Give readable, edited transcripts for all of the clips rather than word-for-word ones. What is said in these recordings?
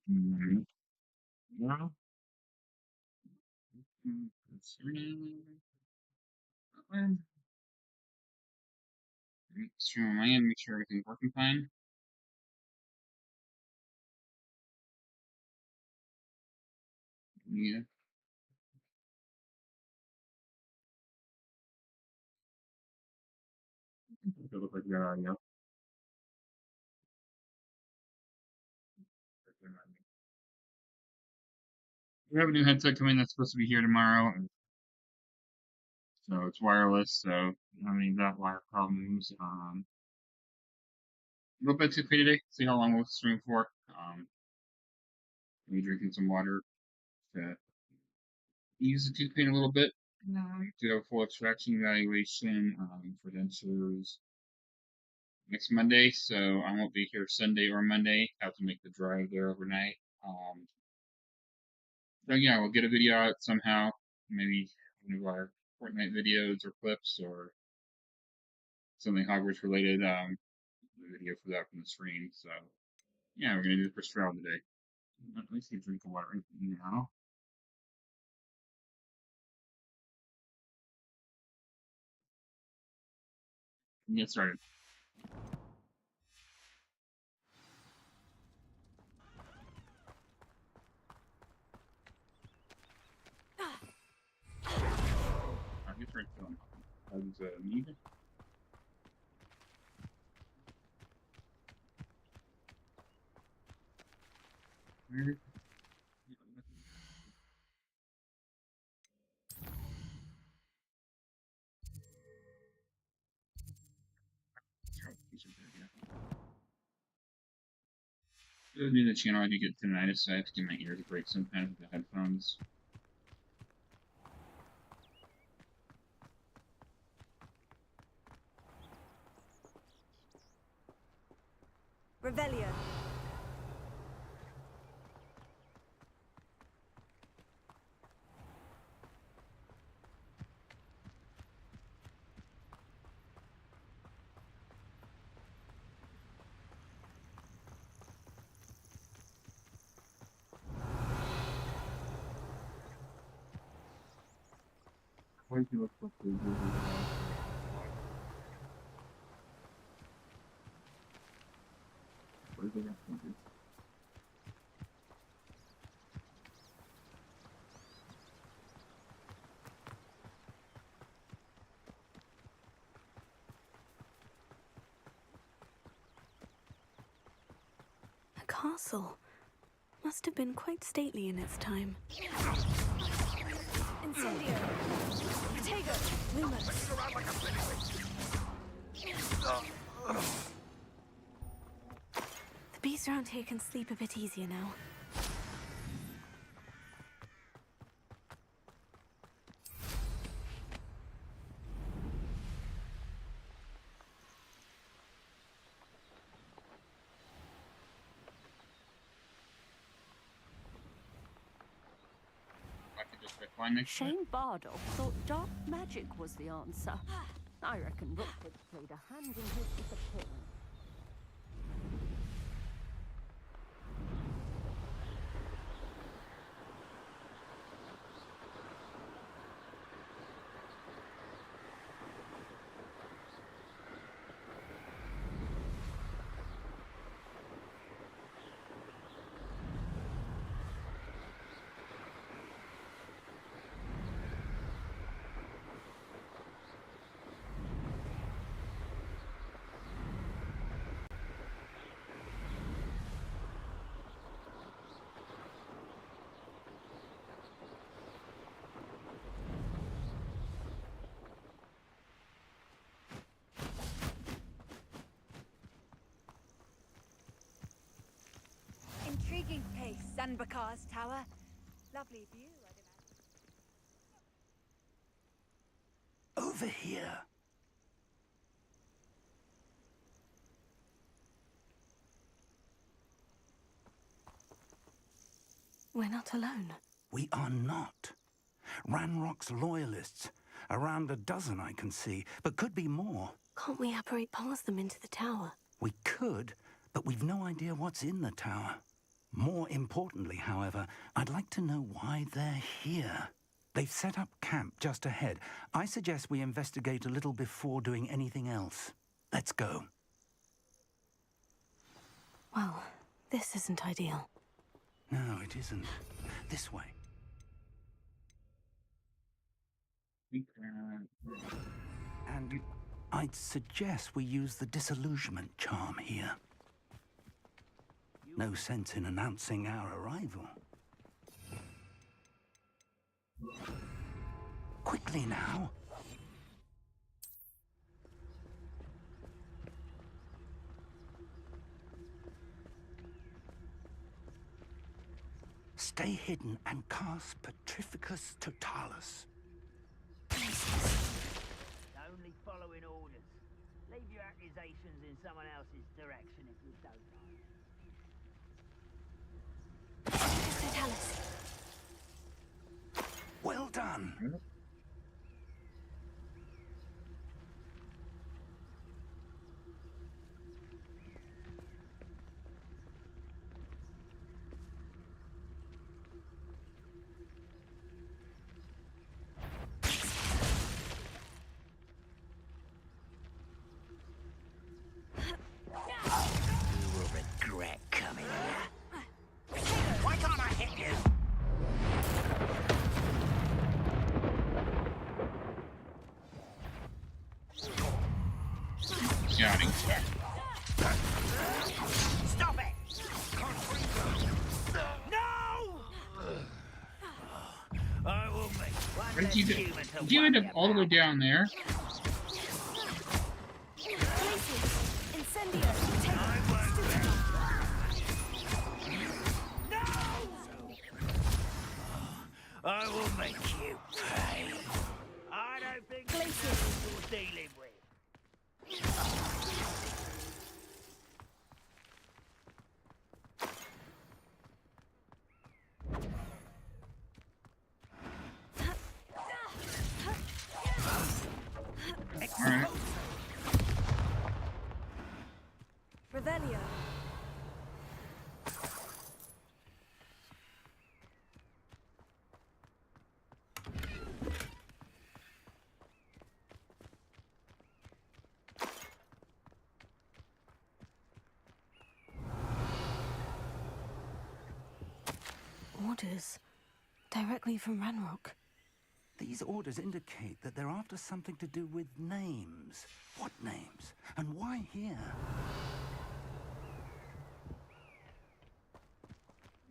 Mhm. Well, let's see. Stream on my end, make sure everything's working fine. Yeah. It look like you got audio. We have a new headset coming that's supposed to be here tomorrow, so it's wireless, so I mean that wire problems. A little bit too quick today. See how long we'll stream for. Maybe drinking some water to ease the tooth pain a little bit. Do have a full extraction evaluation for dentures next Monday, so I won't be here Sunday or Monday. Have to make the drive there overnight. So yeah, we'll get a video out somehow. Maybe one of our Fortnite videos or clips or something Hogwarts related. The video for that from the stream. So yeah, we're gonna do the first trial today. Let me see drink of water right now. Get started. Get started filling. As needed. New to the channel, I do get tinnitus, so I have to give my ears a break sometimes with the headphones. Revelio. Why do you look so cool? What is it? A castle. Must have been quite stately in its time. Incendio. Protego. Lumos. The beasts around here can sleep a bit easier now. I could just find next to it. Shane Bardock thought dark magic was the answer. I reckon Rookwood played a hand in his disappearance. Intriguing place, Sanbakar's tower. Lovely view, I'd imagine. Over here. We're not alone. We are not. Ranrock's loyalists. Around a dozen I can see, but could be more. Can't we apparate past them into the tower? We could, but we've no idea what's in the tower. More importantly, however, I'd like to know why they're here. They've set up camp just ahead. I suggest we investigate a little before doing anything else. Let's go. Well, this isn't ideal. No, it isn't. This way. And I'd suggest we use the disillusionment charm here. No sense in announcing our arrival. Quickly now. Stay hidden and cast Petrificus Totalis. Only following orders. Leave your accusations in someone else's direction if you don't mind. Totalis. Well done. You will regret coming here. Why can't I hit you? Shouting stuff. Stop it! No! I will make one What did you do? human to Did you end up worry all the way about. down there? Incendio. I won't let No! I will make you pay. I don't think Glacius. you're dealing with. Alright. Revelio. Orders. Directly from Ranrock. These orders indicate that they're after something to do with names. What names? And why here?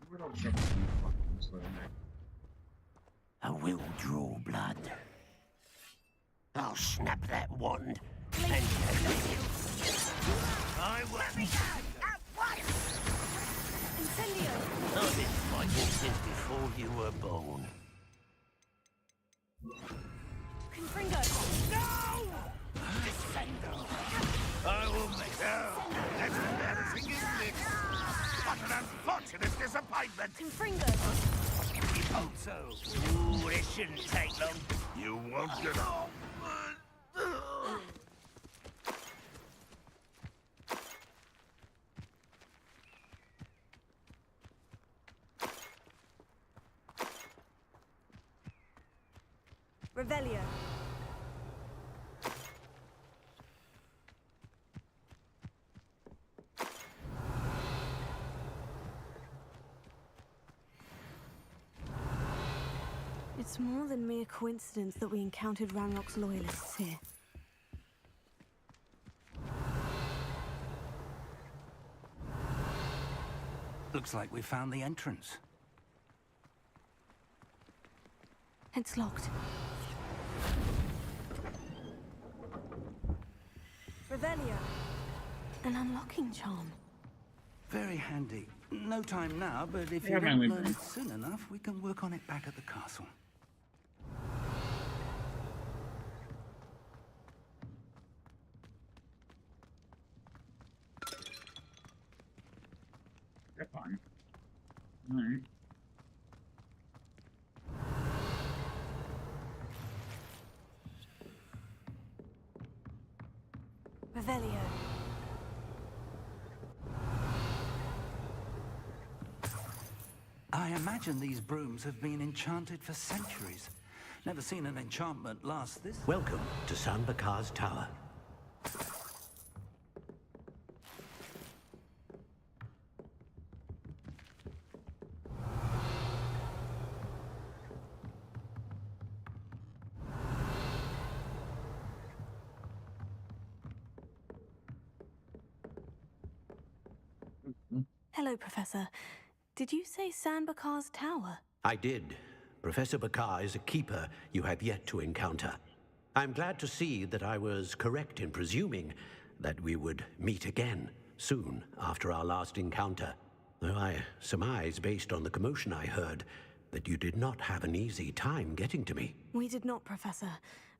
Where'd all the trouble come from? This way, Nick? I will draw blood. I'll snap that wand and I will. Incendio. I've been fighting since before you were born. Confringo. No! I will make That's embarrassing, isn't it? What an unfortunate disappointment! Confringo. You hope so. Ooh, this shouldn't take long. You won't get off. Revelio. It's more than mere coincidence that we encountered Ranrock's loyalists here. Looks like we found the entrance. It's locked. Revelio. An unlocking charm. Very handy. No time now, but if Yeah, you man, don't we- learn it soon enough, we can work on it back at the castle. You're fine. Alright. Revelio. I imagine these brooms have been enchanted for centuries. Never seen an enchantment last this... Welcome to San Bakar's Tower. Hello, Professor. Did you say Sandbakar's Tower? I did. Professor Bakar is a keeper you have yet to encounter. I'm glad to see that I was correct in presuming that we would meet again soon after our last encounter. Though I surmise, based on the commotion I heard, that you did not have an easy time getting to me. We did not, Professor.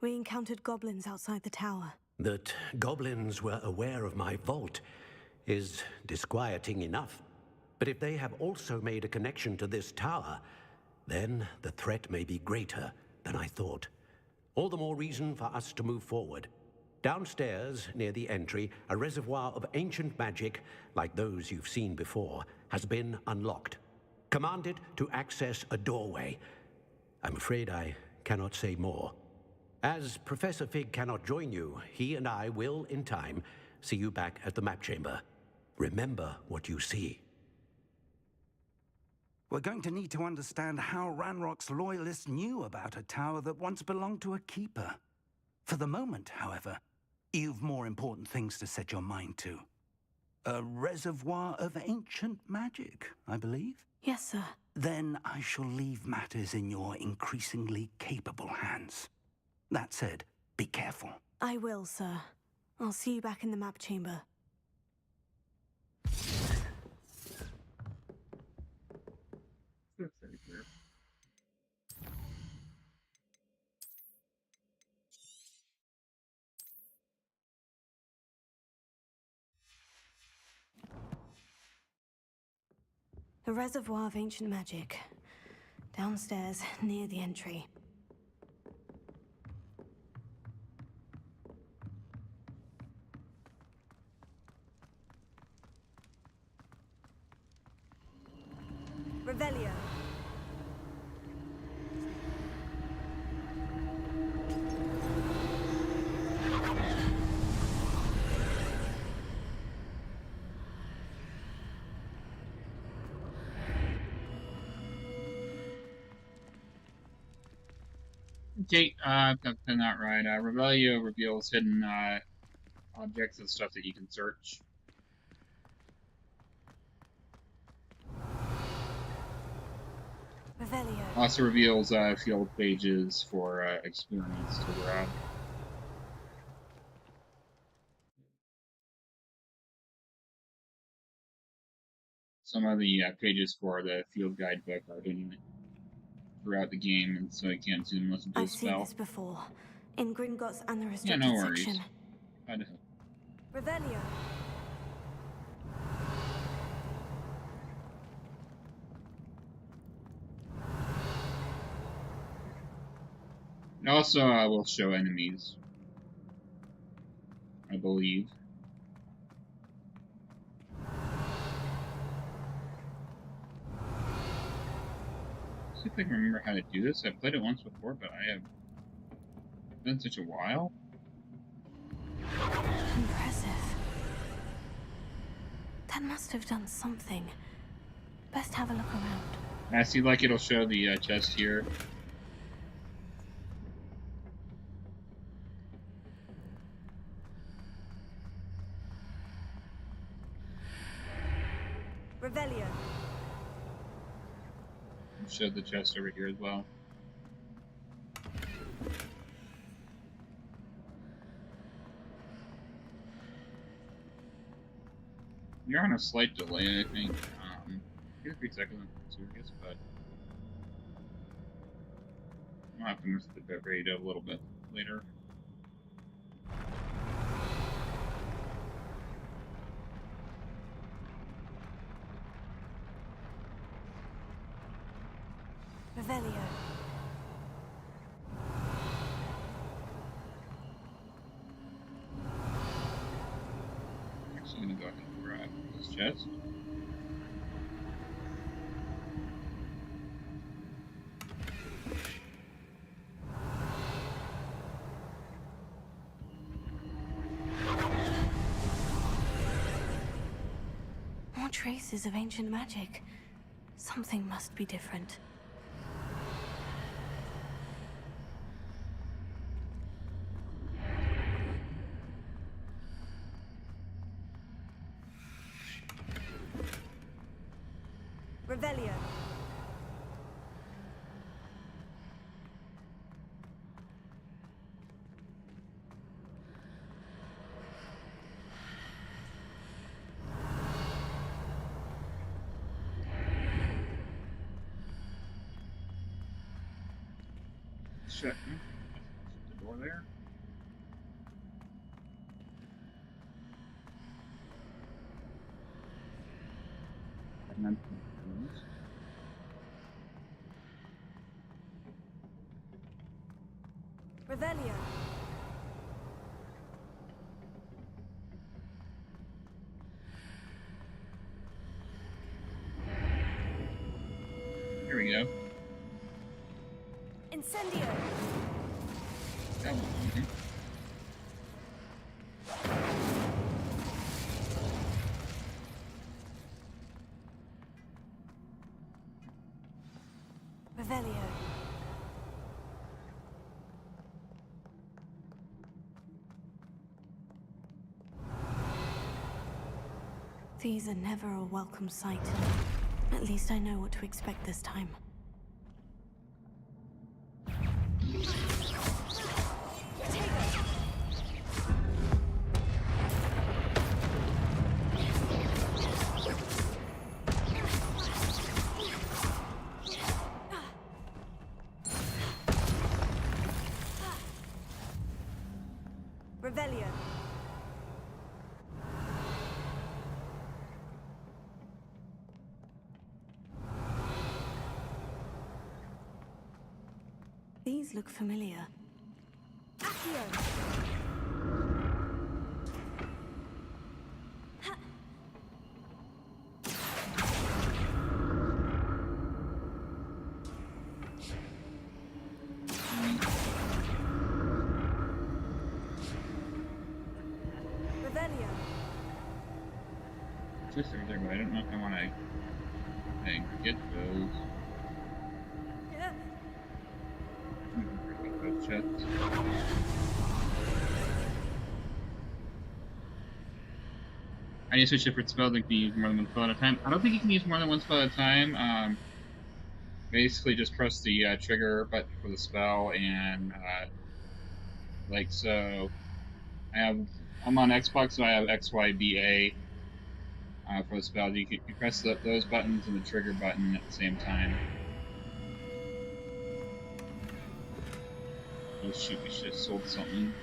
We encountered goblins outside the tower. That goblins were aware of my vault is disquieting enough. But if they have also made a connection to this tower, then the threat may be greater than I thought. All the more reason for us to move forward. Downstairs, near the entry, a reservoir of ancient magic, like those you've seen before, has been unlocked. Commanded to access a doorway. I'm afraid I cannot say more. As Professor Fig cannot join you, he and I will, in time, see you back at the map chamber. Remember what you see. We're going to need to understand how Ranrock's loyalists knew about a tower that once belonged to a keeper. For the moment, however, you've more important things to set your mind to. A reservoir of ancient magic, I believe? Yes, sir. Then I shall leave matters in your increasingly capable hands. That said, be careful. I will, sir. I'll see you back in the map chamber. That's very clear. A reservoir of ancient magic. Downstairs, near the entry. Revelio. Okay, I've got that right. Revelio reveals hidden objects and stuff that you can search. Revelio. Also reveals field pages for experiments to grab. Some of the pages for the field guidebook are hidden throughout the game, and so you can't see them unless you do a I've seen spell. this before. In Gringotts and the Yeah, restricted no worries. section. Try to help. Revelio. And also, will show enemies, I believe. See if I can remember how to do this. I've played it once before, but I have been such a while. Impressive. That must have done something. Best have a look around. I see, like, it'll show the chest here. Revelio. Show the chest over here as well. You're on a slight delay, I think. 2 or 3 seconds, I'm serious, but I'll have to miss the bit rate a little bit later. Revelio. I'm actually gonna go ahead and grab this chest. traces of ancient magic. Something must be different. Revelio. Shut the door there. And then Revelio. here we go. Incendio. That was easy. Revelio. These are never a welcome sight. At least I know what to expect this time. Revelio. These look familiar. Accio. Revelio. Just over there, but I don't know if I want to get those. Yeah. Those chests. I need to switch different spells. I can use more than one spell at a time. I don't think you can use more than one spell at a time. Basically, just press the trigger button for the spell, and like so. I'm on Xbox, so I have XYBA for the spell. You press those buttons and the trigger button at the same time. Oh shoot, we should have sold something.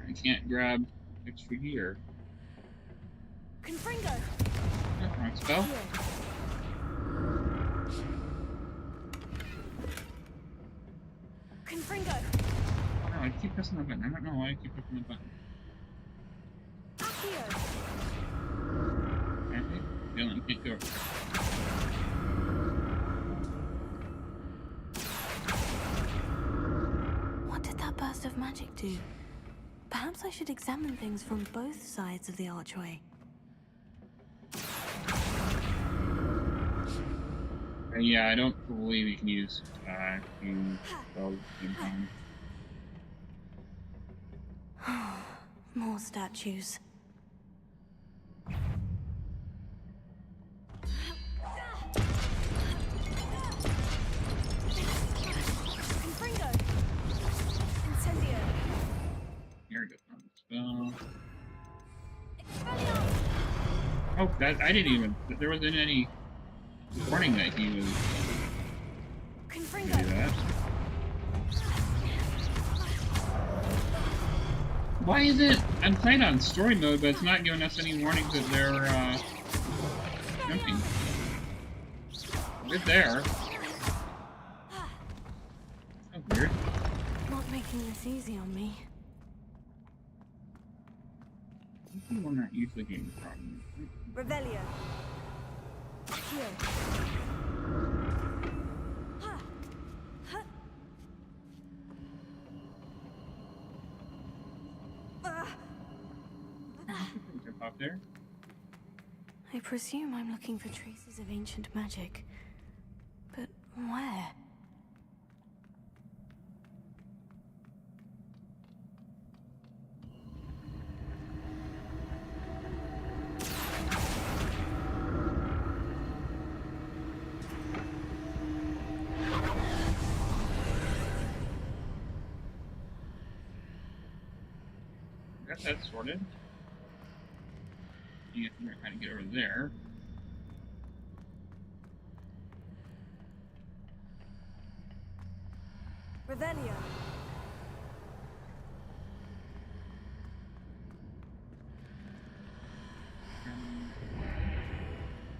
I can't grab extra gear. Confringo. Oh, wrong spell. Confringo. Oh, I keep pressing the button. I don't know why I keep pressing the button. Accio. Okay, feeling can't go. What did that burst of magic do? Perhaps I should examine things from both sides of the archway. Yeah, I don't believe you can use two spells at the same time. More statues. Confringo. Incendio. Here we go. Spell. Expelliarmus. Oh, that I didn't even. There wasn't any warning that he was Confringo. gonna do that. Why is it? I'm playing on story mode, but it's not giving us any warnings that they're jumping. It's there. Oh, weird. Not making this easy on me. This is one that usually gave me problems. Revelio. Accio. Jump off there. I presume I'm looking for traces of ancient magic. But where? Got that sorted. You have to figure out how to get over there. Revelio.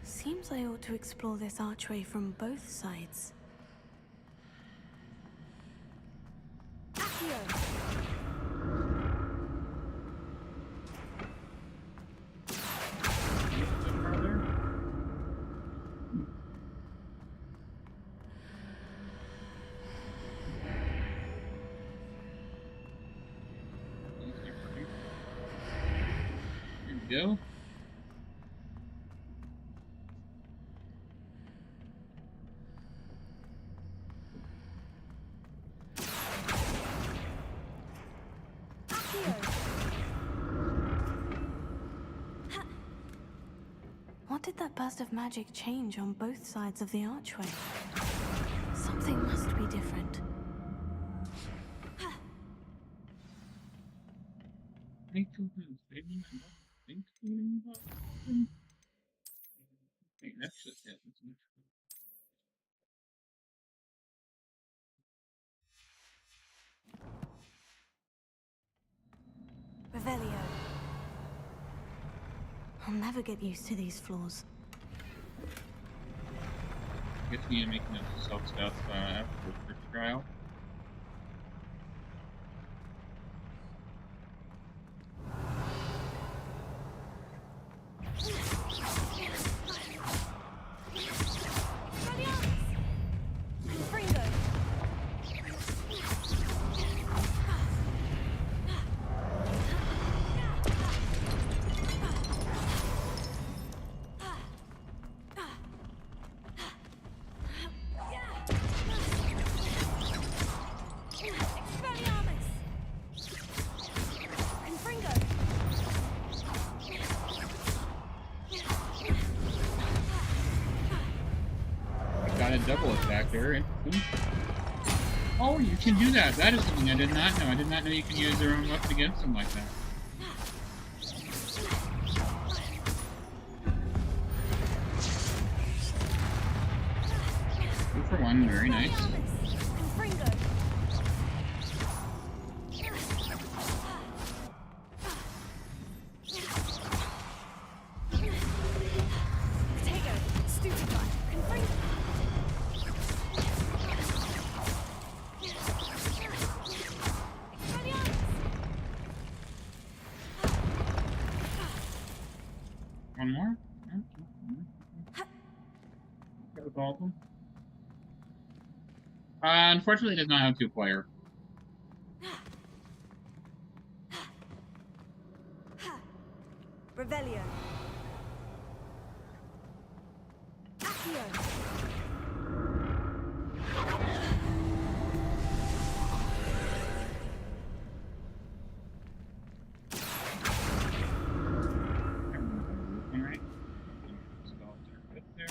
Seems I ought to explore this archway from both sides. Accio. Go. What did that burst of magic change on both sides of the archway? Something must be different. Revelio. I'll never get used to these floors. Guess we need to make notes of self stuff after the first trial. Confringo. Expelliarmus. Confringo. I got a double attack there. Interesting. Oh, you can do that. That is something I did not know. I did not know you can use their own weapon against them like that. 2-for-1, very nice. Confringo. Potato. Stupefy. Confringo. Expelliarmus. One more? That was all of them. Unfortunately, it does not have 2-player. Revelio. Accio. Alright. Spells are good there.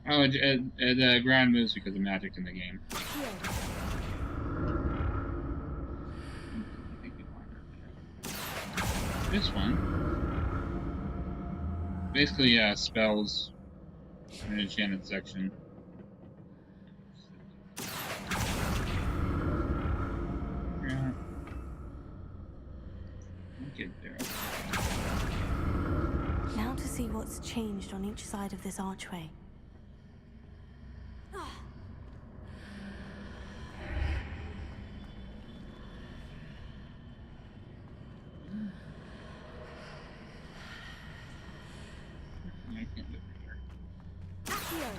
Oh, the ground moves because of magic in the game. This one basically spells in an enchanted section. Yeah. Get there. Now to see what's changed on each side of this archway. Can't do it here. Accio.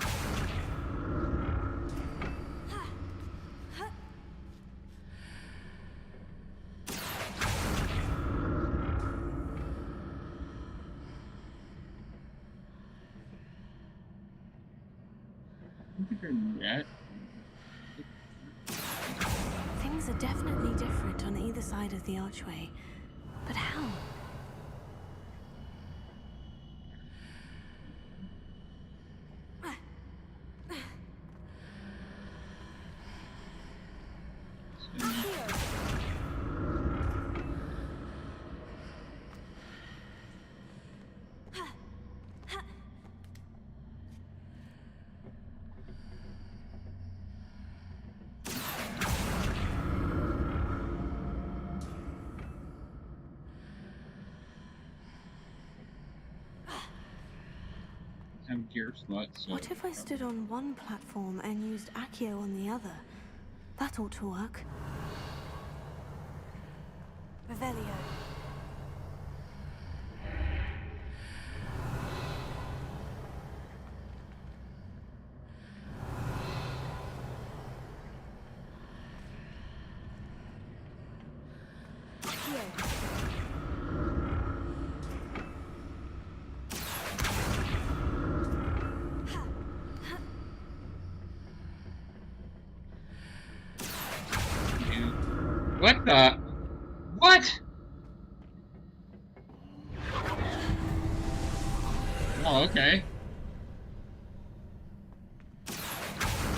I don't think I yet. Things are definitely different on either side of the archway. But how? Have gear slots. So What if I stood on one platform and used Accio on the other? That ought to work. Revelio. What the? What? Oh, okay.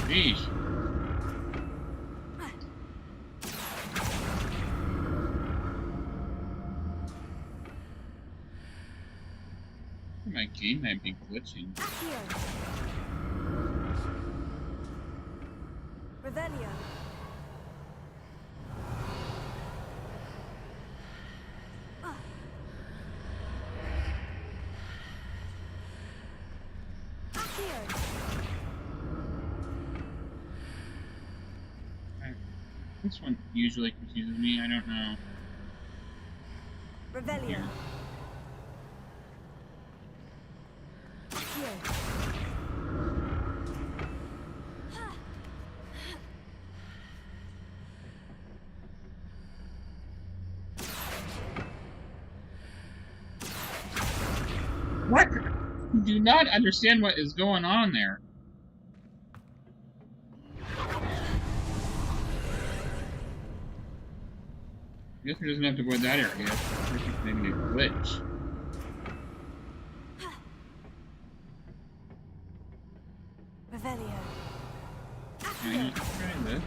Sheesh. My game might be glitching. Revelio. This one usually confuses me. I don't know. Revelio. Here. What? I do not understand what is going on there. I guess we doesn't have to avoid that area. This is maybe a glitch. Revelio. Okay, let's try this.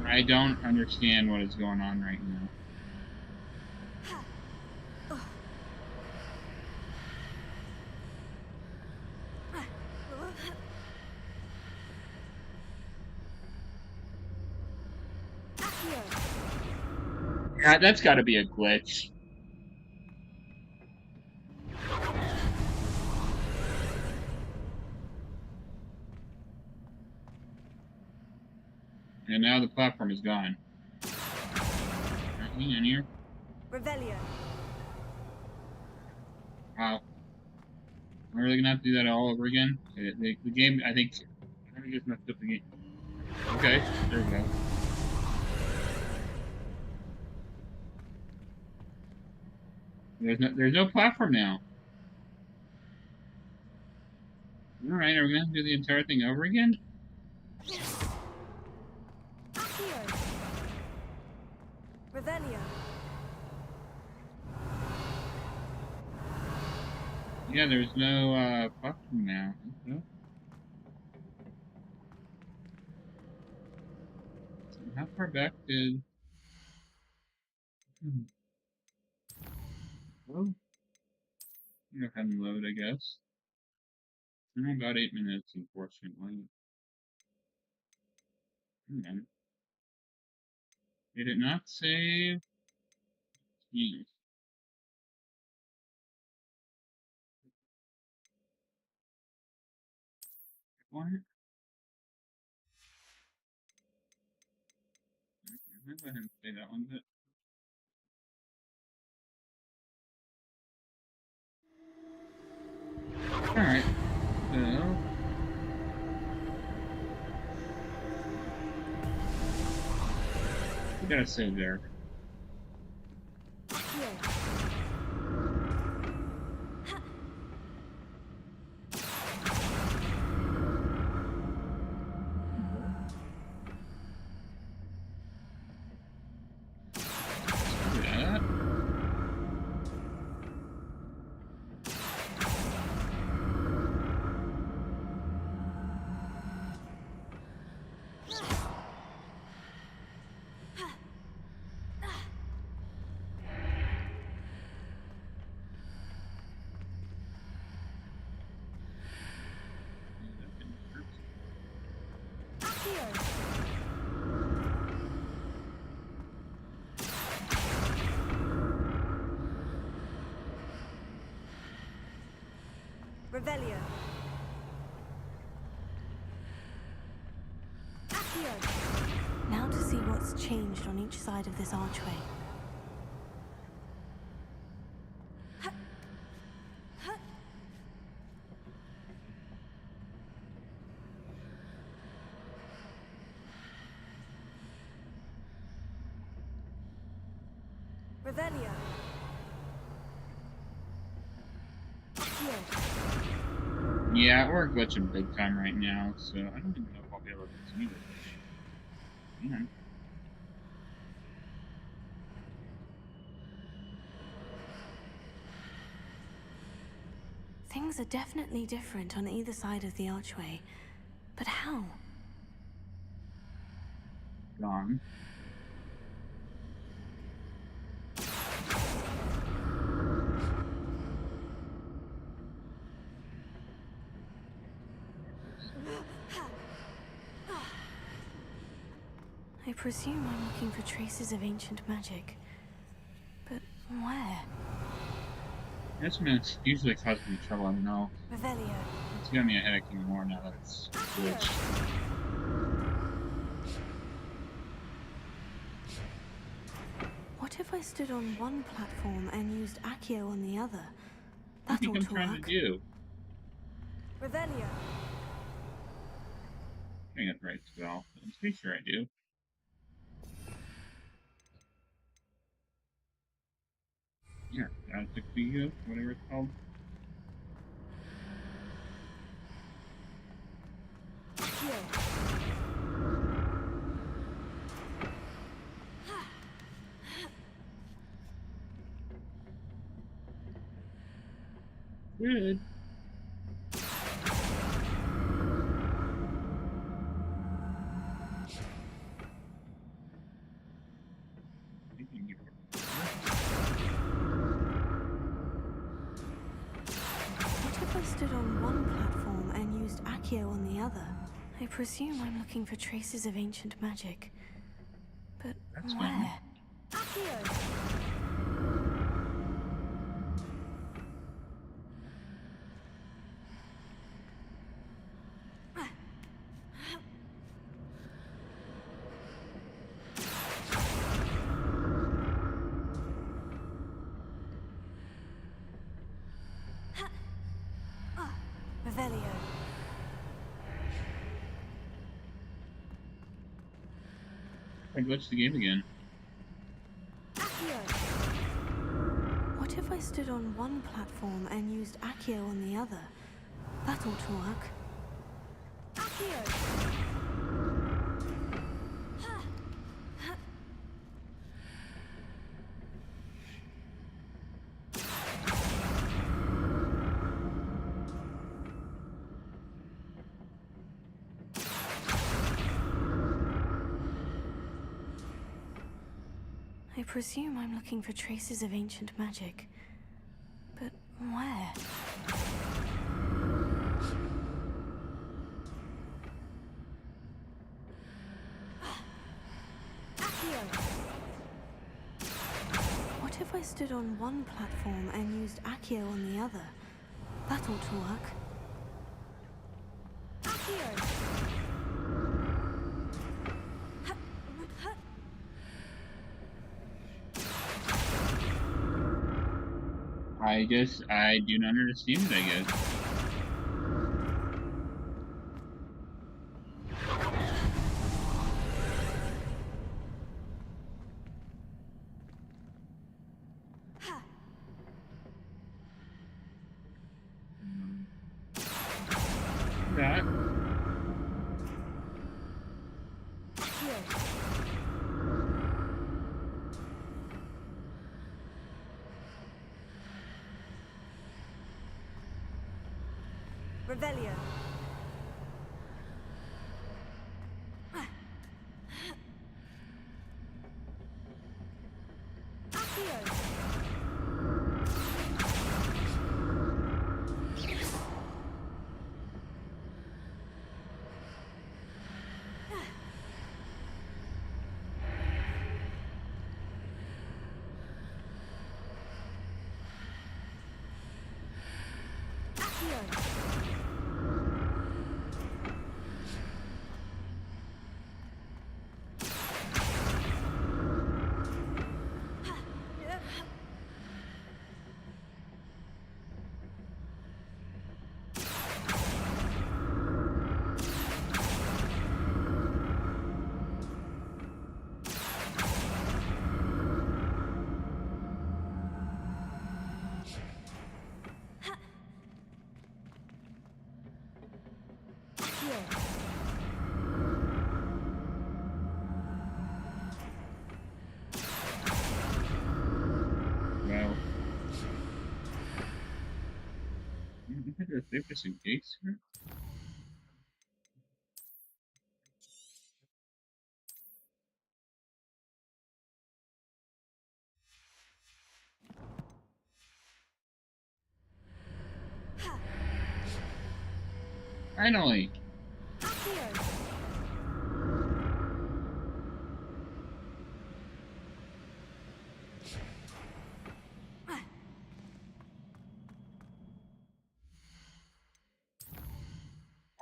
I don't understand what is going on right now. Yeah, that's got to be a glitch. And now the platform is gone. Hang on here. Revelio. Wow. Am I really gonna have to do that all over again? The game, I think just messed up the game. Okay, there we go. There's no platform now. All right, are we gonna have to do the entire thing over again? Accio. Revelio. Yeah, there's no button now. Okay. So how far back did? Well, go ahead and load, I guess. About 8 minutes, unfortunately. Did it not save? Jeez. What? I'll go ahead and say that one bit. Alright, so we gotta save there. That. Revelio. Accio. Now to see what's changed on each side of this archway. Revelio. Accio. Yeah, we're glitching big time right now, so I don't even know if I'll be able to continue this. Yeah. Things are definitely different on either side of the archway. But how? Gone. I presume I'm looking for traces of ancient magic. But where? This minute's usually causing me trouble, I don't know. Revelio. It's giving me a headache even more now that it's glitched. What if I stood on one platform and used Accio on the other? What That do you ought think to I'm trying work. to do? Revelio. I think that's right, spell. I'm pretty sure I do. Yeah, that's the whatever it's called. Good. What if I stood on one platform and used Accio on the other? I presume I'm looking for traces of ancient magic. But That's where? fine. Accio. Revelio. I glitched the game again. Accio. What if I stood on one platform and used Accio on the other? That ought to work. Accio. I presume I'm looking for traces of ancient magic. But where? What if I stood on one platform and used Accio on the other? That ought to work. I guess I do not understand it, I guess. That. Revelio. Well. There was a gates here? Finally!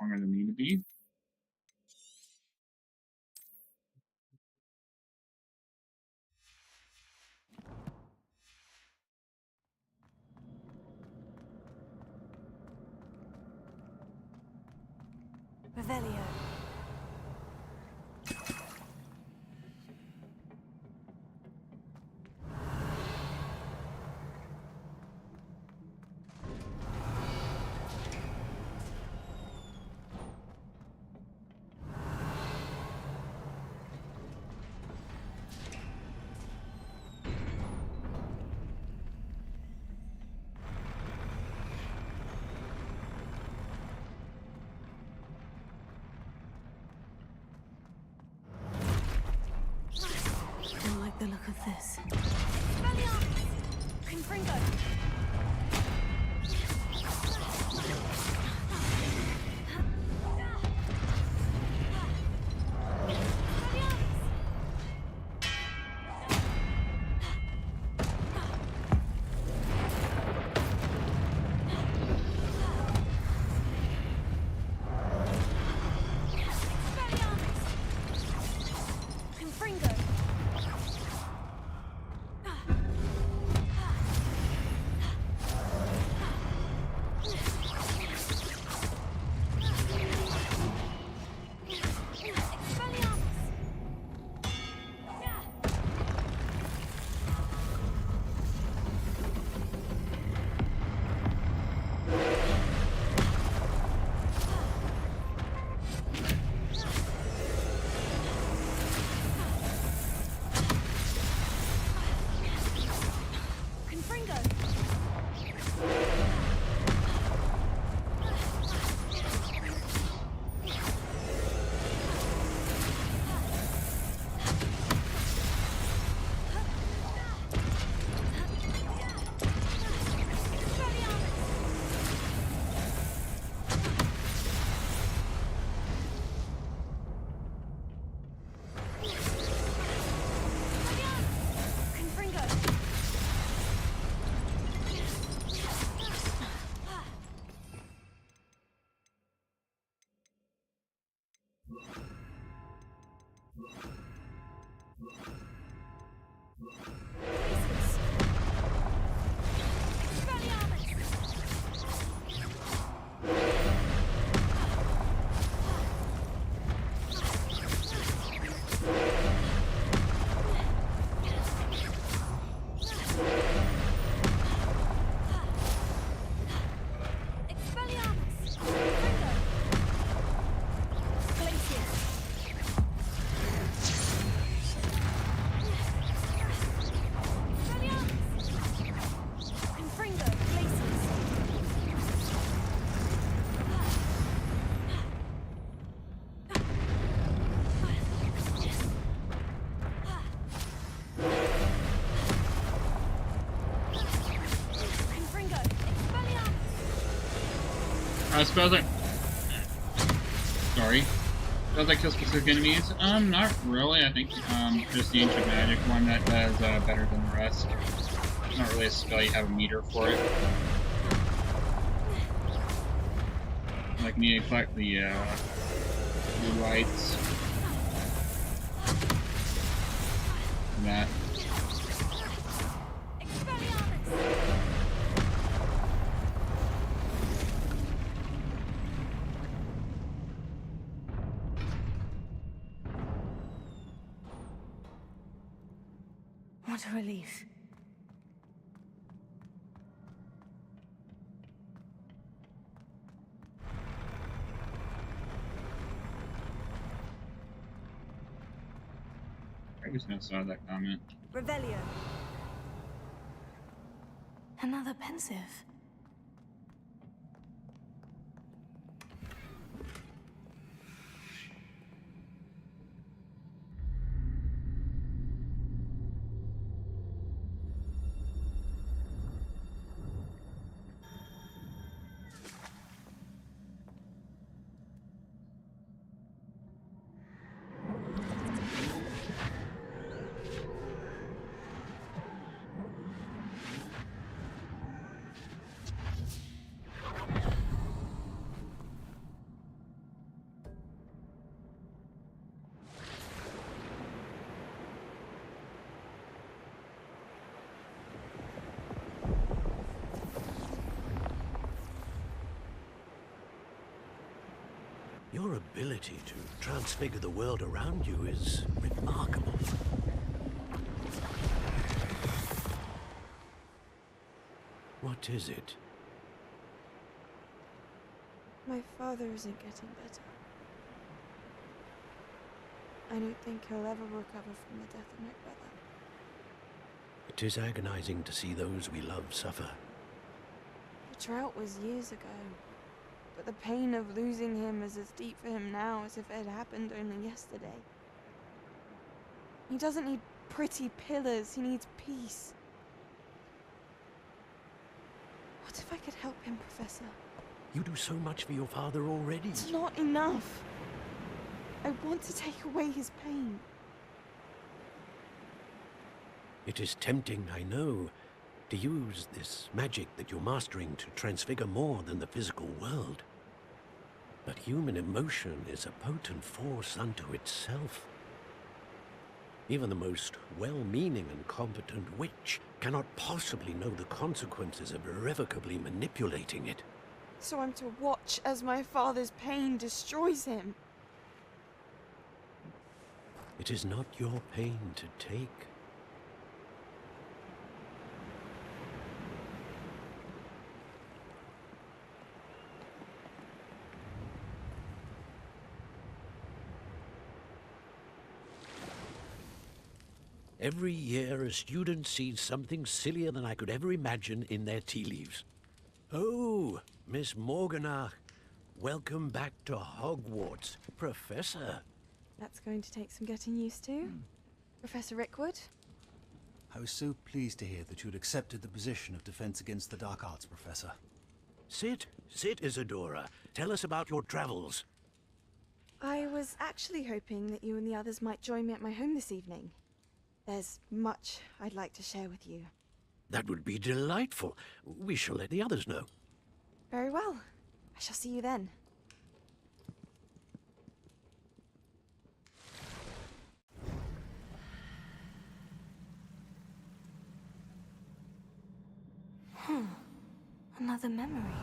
Longer than need to be. Revelio. I suppose I... Sorry. Does I kill specific enemies? Not really. I think, just the Ancient Magic one that does, better than the rest. It's not really a spell, you have a meter for it. Like, need to collect the, blue lights. And that. What a relief. I just now saw that comment. Revelio. Another pensive. Your ability to transfigure the world around you is remarkable. What is it? My father isn't getting better. I don't think he'll ever recover from the death of my brother. It is agonizing to see those we love suffer. The drought was years ago, but the pain of losing him is as deep for him now as if it had happened only yesterday. He doesn't need pretty pillars, he needs peace. What if I could help him, Professor? You do so much for your father already. It's not enough. I want to take away his pain. It is tempting, I know, to use this magic that you're mastering to transfigure more than the physical world. But human emotion is a potent force unto itself. Even the most well-meaning and competent witch cannot possibly know the consequences of irrevocably manipulating it. So I'm to watch as my father's pain destroys him. It is not your pain to take. Every year, a student sees something sillier than I could ever imagine in their tea leaves. Oh, Miss Morganach, welcome back to Hogwarts, Professor. That's going to take some getting used to. Professor Rickwood? I was so pleased to hear that you'd accepted the position of Defense Against the Dark Arts, Professor. Sit, Isadora. Tell us about your travels. I was actually hoping that you and the others might join me at my home this evening. There's much I'd like to share with you. That would be delightful. We shall let the others know. Very well. I shall see you then. Another memory.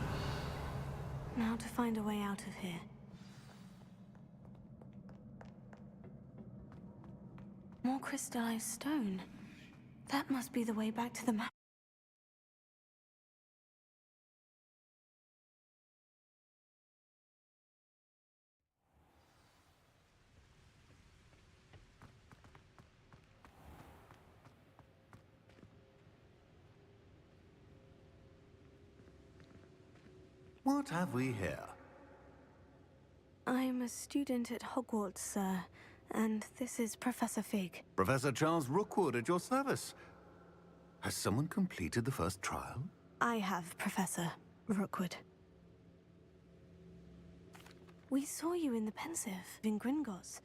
Now to find a way out of here. More crystallized stone. That must be the way back to the map. What have we here? I'm a student at Hogwarts, sir, and this is Professor Fig. Professor Charles Rookwood at your service. Has someone completed the first trial? I have, Professor Rookwood. We saw you in the Pensive in Gringotts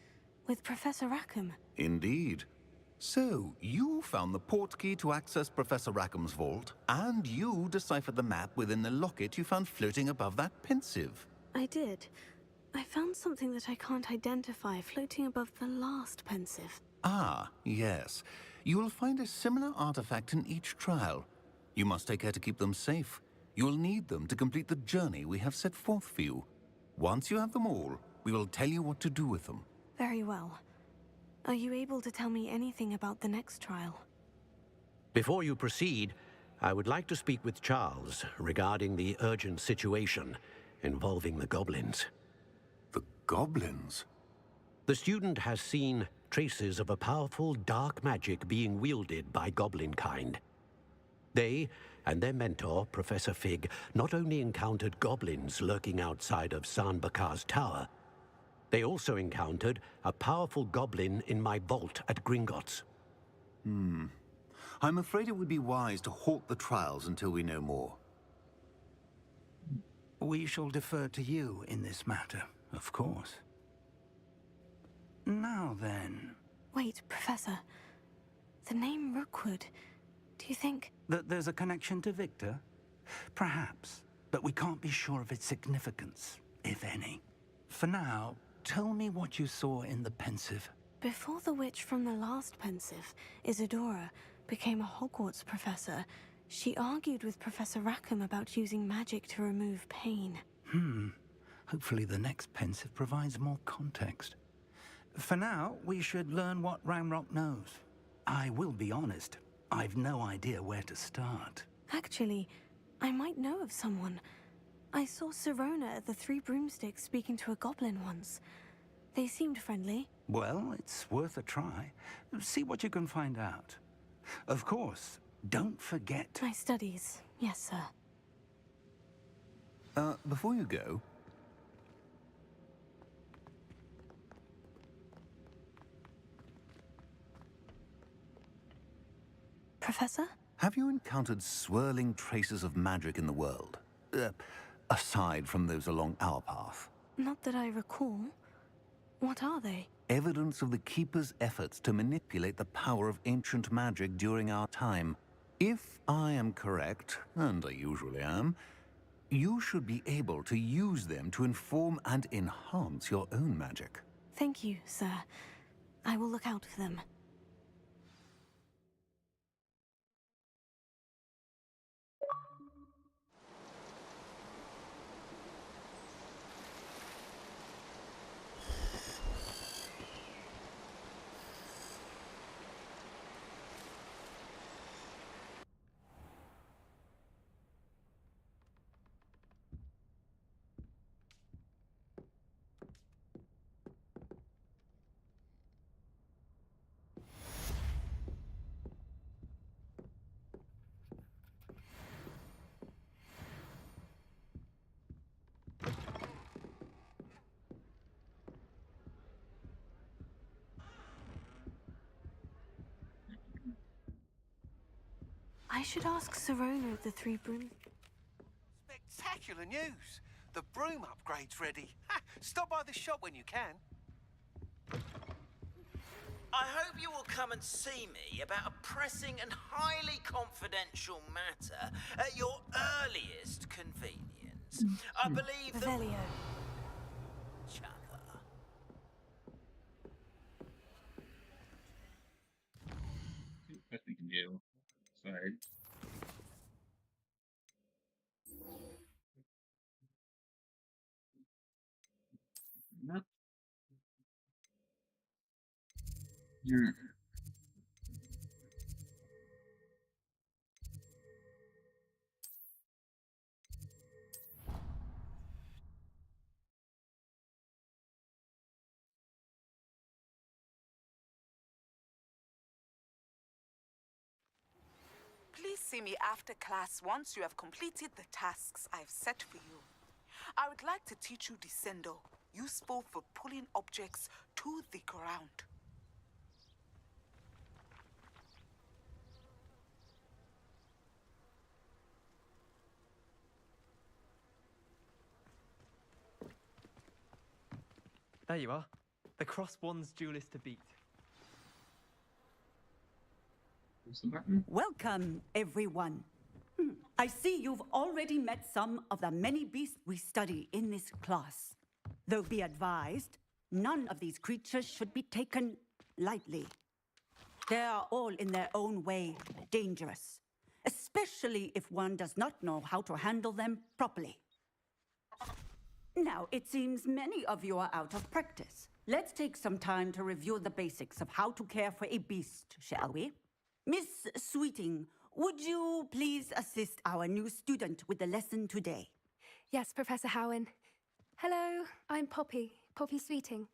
with Professor Rackham. Indeed. So, you found the portkey to access Professor Rackham's vault, and you deciphered the map within the locket you found floating above that Pensive. I did. I found something that I can't identify floating above the last Pensive. Ah, yes. You will find a similar artifact in each trial. You must take care to keep them safe. You will need them to complete the journey we have set forth for you. Once you have them all, we will tell you what to do with them. Very well. Are you able to tell me anything about the next trial? Before you proceed, I would like to speak with Charles regarding the urgent situation involving the goblins. The goblins? The student has seen traces of a powerful dark magic being wielded by goblin kind. They and their mentor, Professor Fig, not only encountered goblins lurking outside of Sanbakar's tower, they also encountered a powerful goblin in my vault at Gringotts. I'm afraid it would be wise to halt the trials until we know more. We shall defer to you in this matter, of course. Now then, Wait, Professor. The name Rookwood. Do you think... that there's a connection to Victor? Perhaps, but we can't be sure of its significance, if any. For now, tell me what you saw in the Pensive. Before the witch from the last Pensive, Isadora, became a Hogwarts professor, she argued with Professor Rackham about using magic to remove pain. Hopefully the next Pensive provides more context. For now, we should learn what Ranrock knows. I will be honest, I've no idea where to start. Actually, I might know of someone. I saw Sirona at the Three Broomsticks speaking to a goblin once. They seemed friendly. Well, it's worth a try. See what you can find out. Of course, don't forget... My studies, yes, sir. Before you go, Professor? have you encountered swirling traces of magic in the world? Aside from those along our path. Not that I recall. What are they? Evidence of the Keeper's efforts to manipulate the power of ancient magic during our time. If I am correct, and I usually am, you should be able to use them to inform and enhance your own magic. Thank you, sir. I will look out for them. I should ask Sirona of the Three Broom... Spectacular news! The broom upgrade's ready. Ha! Stop by the shop when you can. I hope you will come and see me about a pressing and highly confidential matter at your earliest convenience. I believe that... Revelio. Chugger. Best we can do. Sorry. Hmm. Please see me after class once you have completed the tasks I've set for you. I would like to teach you Descendo, useful for pulling objects to the ground. There you are. The cross one's duelist to beat. Where's the button? Welcome, everyone. I see you've already met some of the many beasts we study in this class. Though be advised, none of these creatures should be taken lightly. They are all in their own way dangerous, especially if one does not know how to handle them properly. Now, it seems many of you are out of practice. Let's take some time to review the basics of how to care for a beast, shall we? Miss Sweeting, would you please assist our new student with the lesson today? Yes, Professor Howen. Hello, I'm Poppy Sweeting.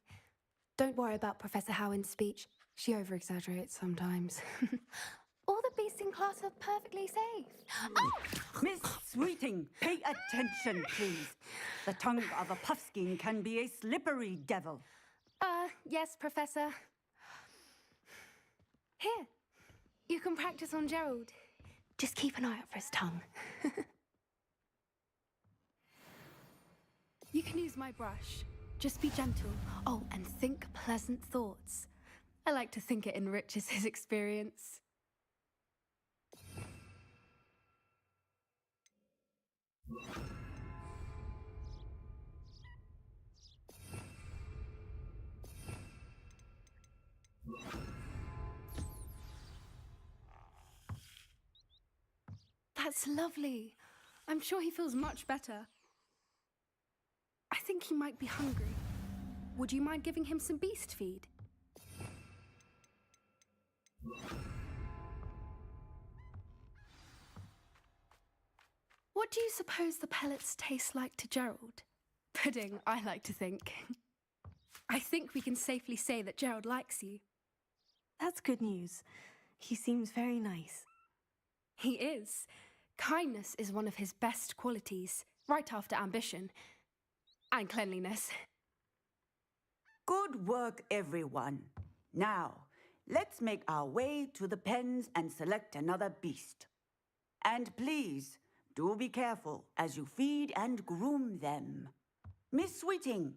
Don't worry about Professor Howen's speech. She over-exaggerates sometimes. All the beasts in class are perfectly safe. Miss Sweeting, pay attention, please. The tongue of a puffskein can be a slippery devil. Yes, Professor. Here, you can practice on Gerald. Just keep an eye out for his tongue. You can use my brush. Just be gentle. Oh, and think pleasant thoughts. I like to think it enriches his experience. That's lovely. I'm sure he feels much better. I think he might be hungry. Would you mind giving him some beast feed? What do you suppose the pellets taste like to Gerald? Pudding, I like to think. I think we can safely say that Gerald likes you. That's good news. He seems very nice. He is. Kindness is one of his best qualities, right after ambition. And cleanliness. Good work, everyone. Now, let's make our way to the pens and select another beast. And please, do be careful as you feed and groom them. Miss Sweeting,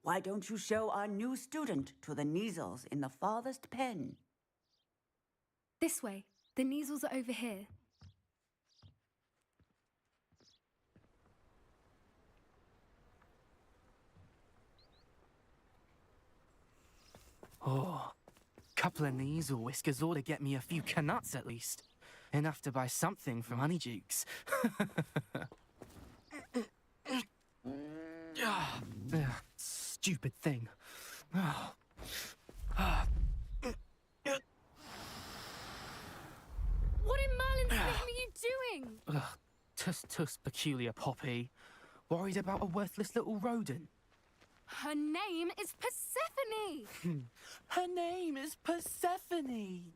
why don't you show our new student to the Neasels in the farthest pen? This way. The Neasels are over here. Oh, couple of Neasel whiskers ought to get me a few canuts at least. Enough to buy something from Honeydukes. Stupid thing. What in Merlin's name are you doing? Tuss, peculiar Poppy. Worried about a worthless little rodent. Her name is Persephone! Her name is Persephone!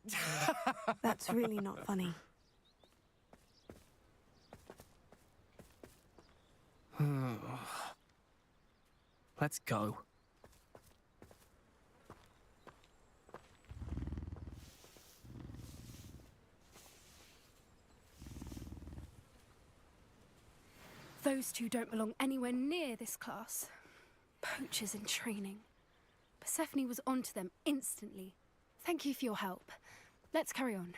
That's really not funny. Let's go. Those two don't belong anywhere near this class. Poachers in training. Persephone was onto them instantly. Thank you for your help. Let's carry on.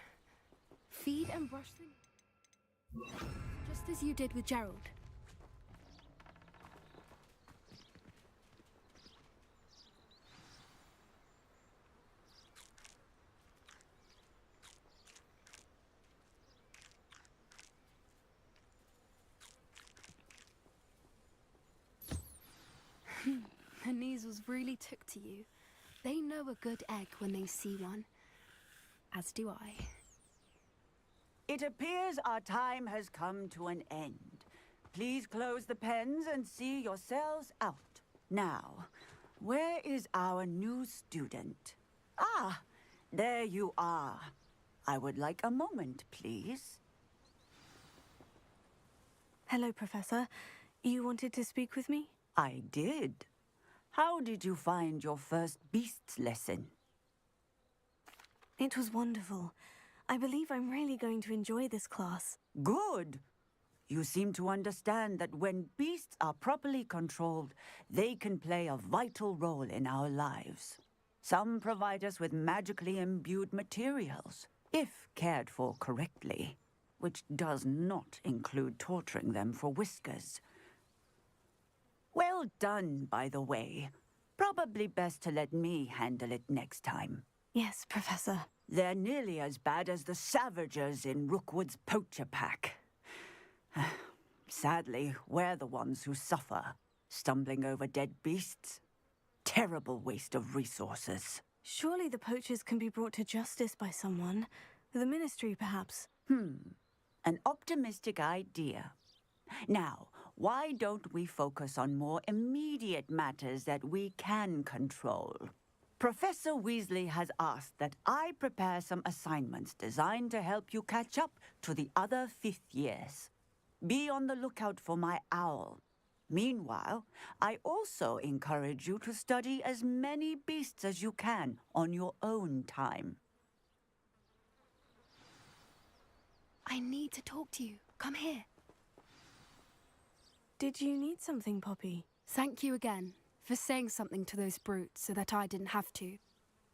Feed and brush them. Just as you did with Gerald. Her Neasels really took to you. They know a good egg when they see one. As do I. It appears our time has come to an end. Please close the pens and see yourselves out. Now, where is our new student? Ah, there you are. I would like a moment, please. Hello, Professor. You wanted to speak with me? I did. How did you find your first beasts lesson? It was wonderful. I believe I'm really going to enjoy this class. Good. You seem to understand that when beasts are properly controlled, they can play a vital role in our lives. Some provide us with magically imbued materials, if cared for correctly, which does not include torturing them for whiskers. Well done, by the way. Probably best to let me handle it next time. Yes, Professor. They're nearly as bad as the Savagers in Rookwood's poacher pack. Sadly, we're the ones who suffer, stumbling over dead beasts. Terrible waste of resources. Surely the poachers can be brought to justice by someone. The Ministry, perhaps. An optimistic idea. Now, why don't we focus on more immediate matters that we can control? Professor Weasley has asked that I prepare some assignments designed to help you catch up to the other fifth years. Be on the lookout for my owl. Meanwhile, I also encourage you to study as many beasts as you can on your own time. I need to talk to you. Come here. Did you need something, Poppy? Thank you again for saying something to those brutes so that I didn't have to.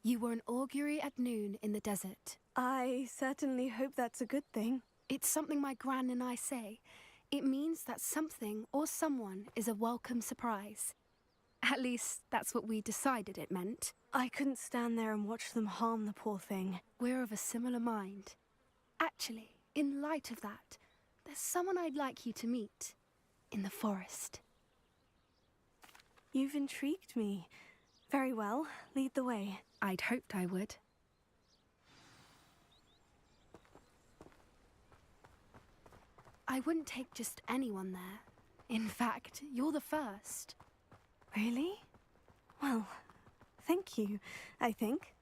You were an augury at noon in the desert. I certainly hope that's a good thing. It's something my gran and I say. It means that something or someone is a welcome surprise. At least, that's what we decided it meant. I couldn't stand there and watch them harm the poor thing. We're of a similar mind. Actually, in light of that, there's someone I'd like you to meet. In the forest. You've intrigued me. Very well, lead the way. I'd hoped I would. I wouldn't take just anyone there. In fact, you're the first. Really? Well, thank you, I think.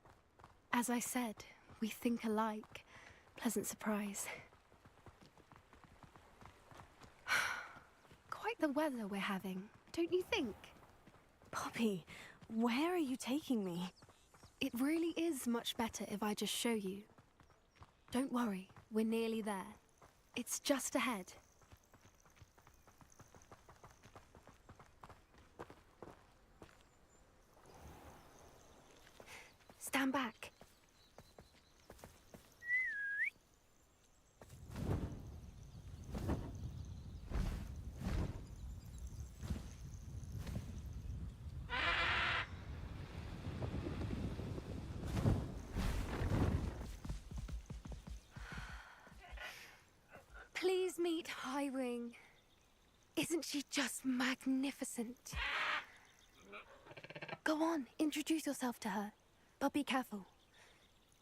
As I said, we think alike. Pleasant surprise. Quite the weather we're having, don't you think? Poppy, where are you taking me? It really is much better if I just show you. Don't worry, we're nearly there. It's just ahead. Stand back. Please meet Highwing. Isn't she just magnificent? Go on, introduce yourself to her. But be careful.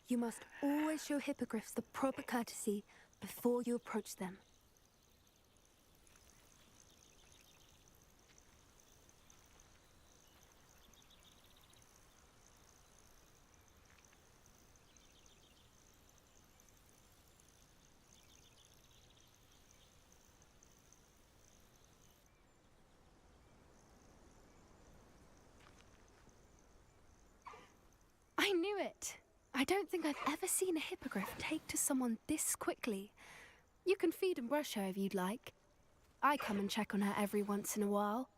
You must always show hippogriffs the proper courtesy before you approach them. I knew it! I don't think I've ever seen a hippogriff take to someone this quickly. You can feed and brush her if you'd like. I come and check on her every once in a while.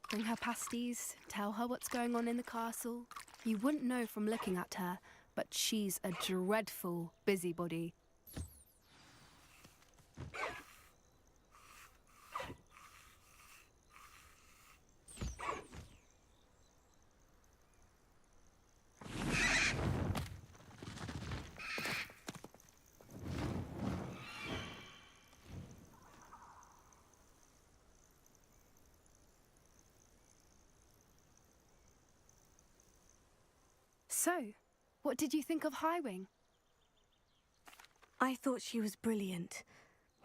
Bring her pasties, tell her what's going on in the castle. You wouldn't know from looking at her, but she's a dreadful busybody. So, what did you think of Highwing? I thought she was brilliant.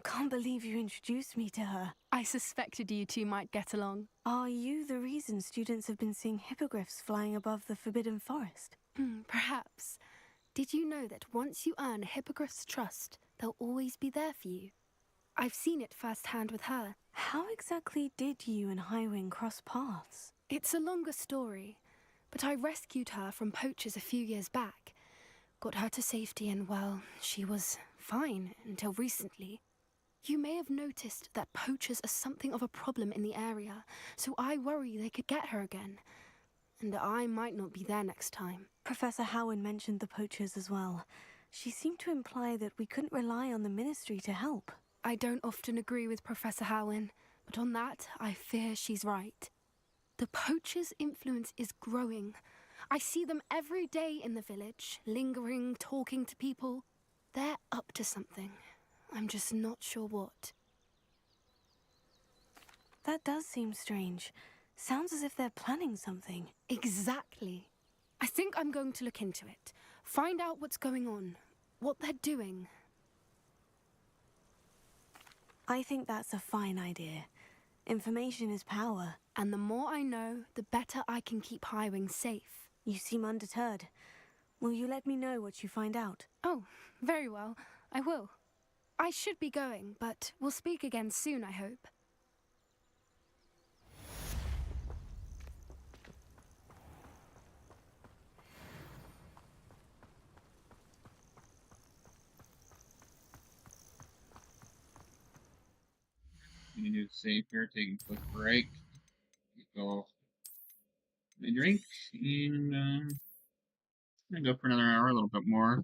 Can't believe you introduced me to her. I suspected you two might get along. Are you the reason students have been seeing hippogriffs flying above the Forbidden Forest? Perhaps. Did you know that once you earn a hippogriff's trust, they'll always be there for you? I've seen it firsthand with her. How exactly did you and Highwing cross paths? It's a longer story, but I rescued her from poachers a few years back. Got her to safety and, well, she was fine until recently. You may have noticed that poachers are something of a problem in the area, so I worry they could get her again. And I might not be there next time. Professor Howen mentioned the poachers as well. She seemed to imply that we couldn't rely on the Ministry to help. I don't often agree with Professor Howen, but on that, I fear she's right. The poachers' influence is growing. I see them every day in the village, lingering, talking to people. They're up to something. I'm just not sure what. That does seem strange. Sounds as if they're planning something. Exactly. I think I'm going to look into it. Find out what's going on, what they're doing. I think that's a fine idea. Information is power. And the more I know, the better I can keep Highwing safe. You seem undeterred. Will you let me know what you find out? Oh, very well. I will. I should be going, but we'll speak again soon, I hope. You need to save here, taking a quick break. Go a drink, and go for another hour, a little bit more.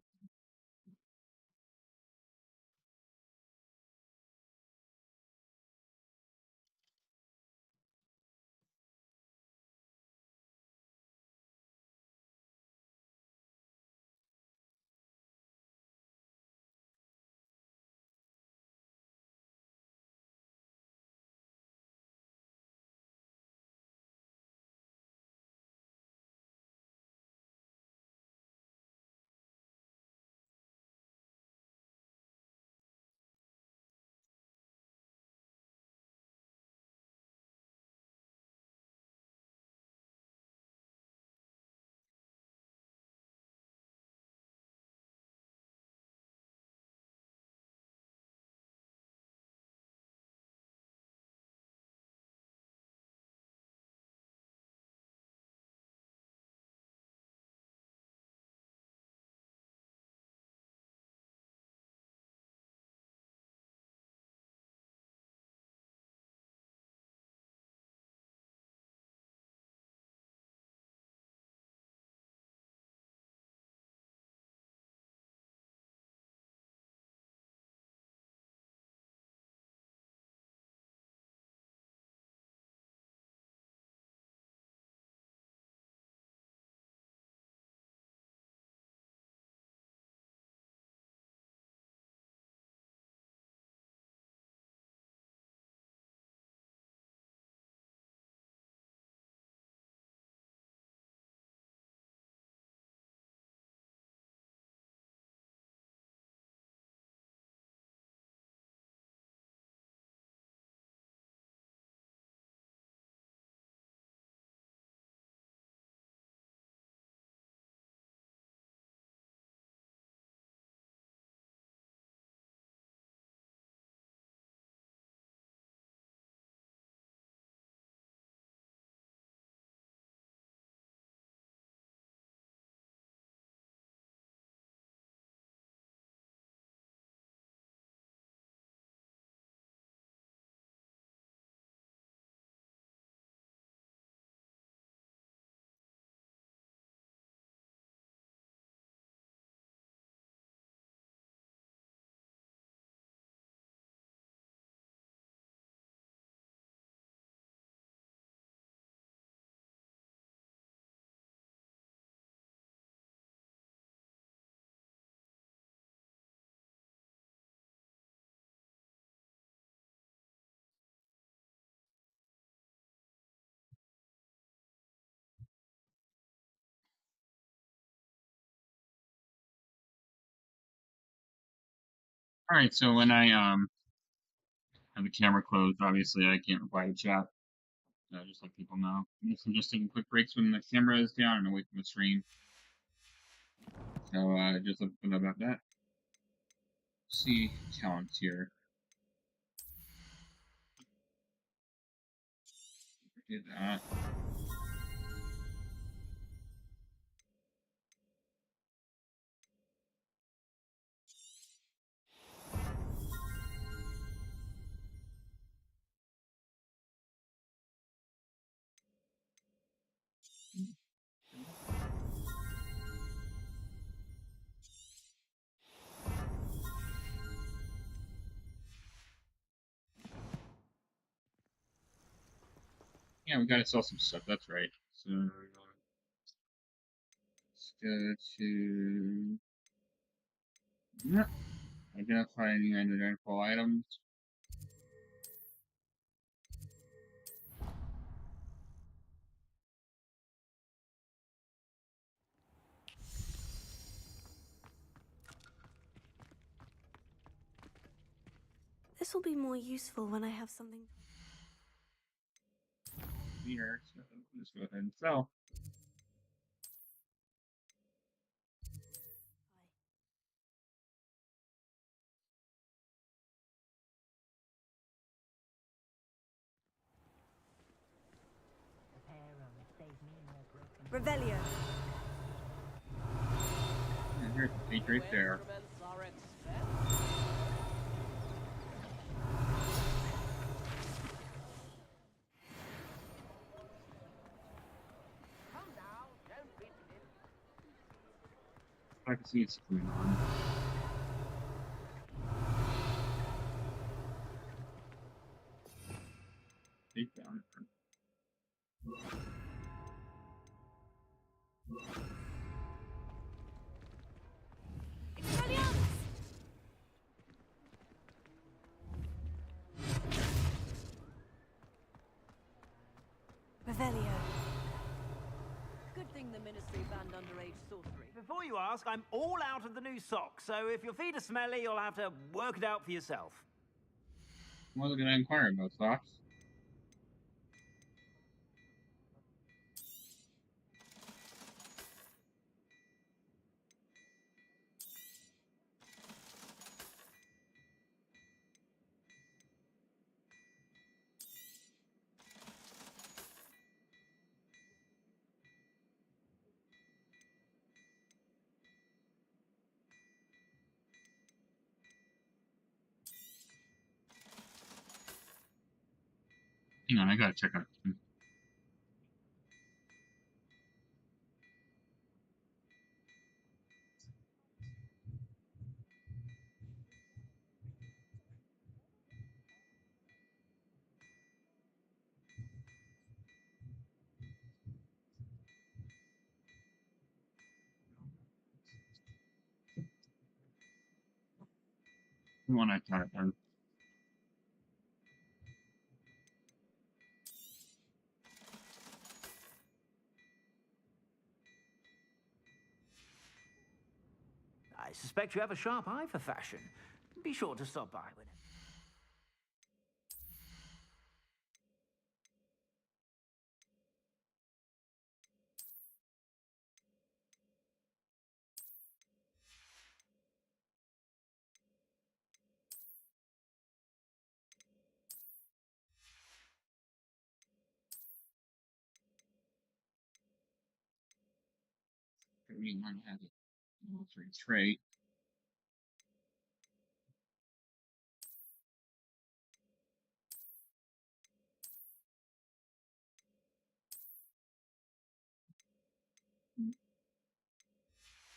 All right, so when I have the camera closed, obviously I can't reply to chat. Just let people know. I'm just taking quick breaks when the camera is down and away from the screen. So just let people know about that. See talents here. Did that. Yeah, we gotta sell some stuff. That's right. So let's go to identify any unidentifiable items. This will be more useful when I have something. Here, so let's go ahead and sell. Revelio. And here's the page right there. I can see it's going on. Take down. Revelio. Good thing the Ministry banned underage sorcery. Before you ask, I'm all out of the new socks, so if your feet are smelly, you'll have to work it out for yourself. What was I gonna inquire about, socks? Hang on, I gotta check out. The one I thought of. I suspect you have a sharp eye for fashion. Be sure to stop by when Everyone has a military trait.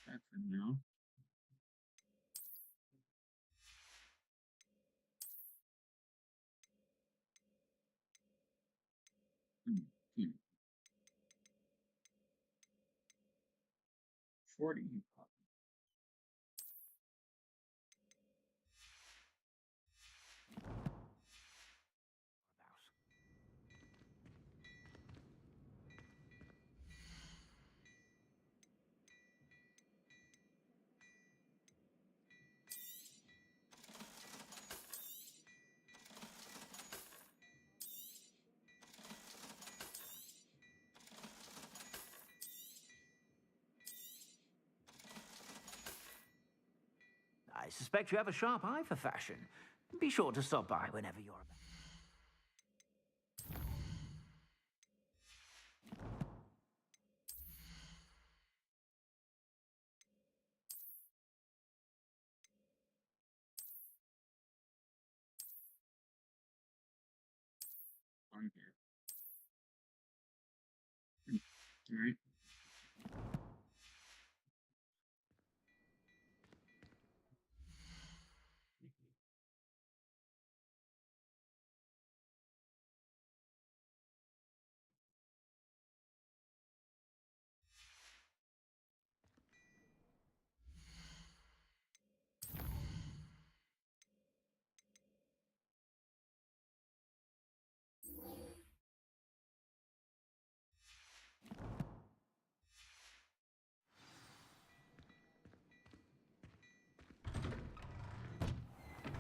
That for now. Hmm. 40. suspect you have a sharp eye for fashion. Be sure to stop by whenever you're about. On here. All right.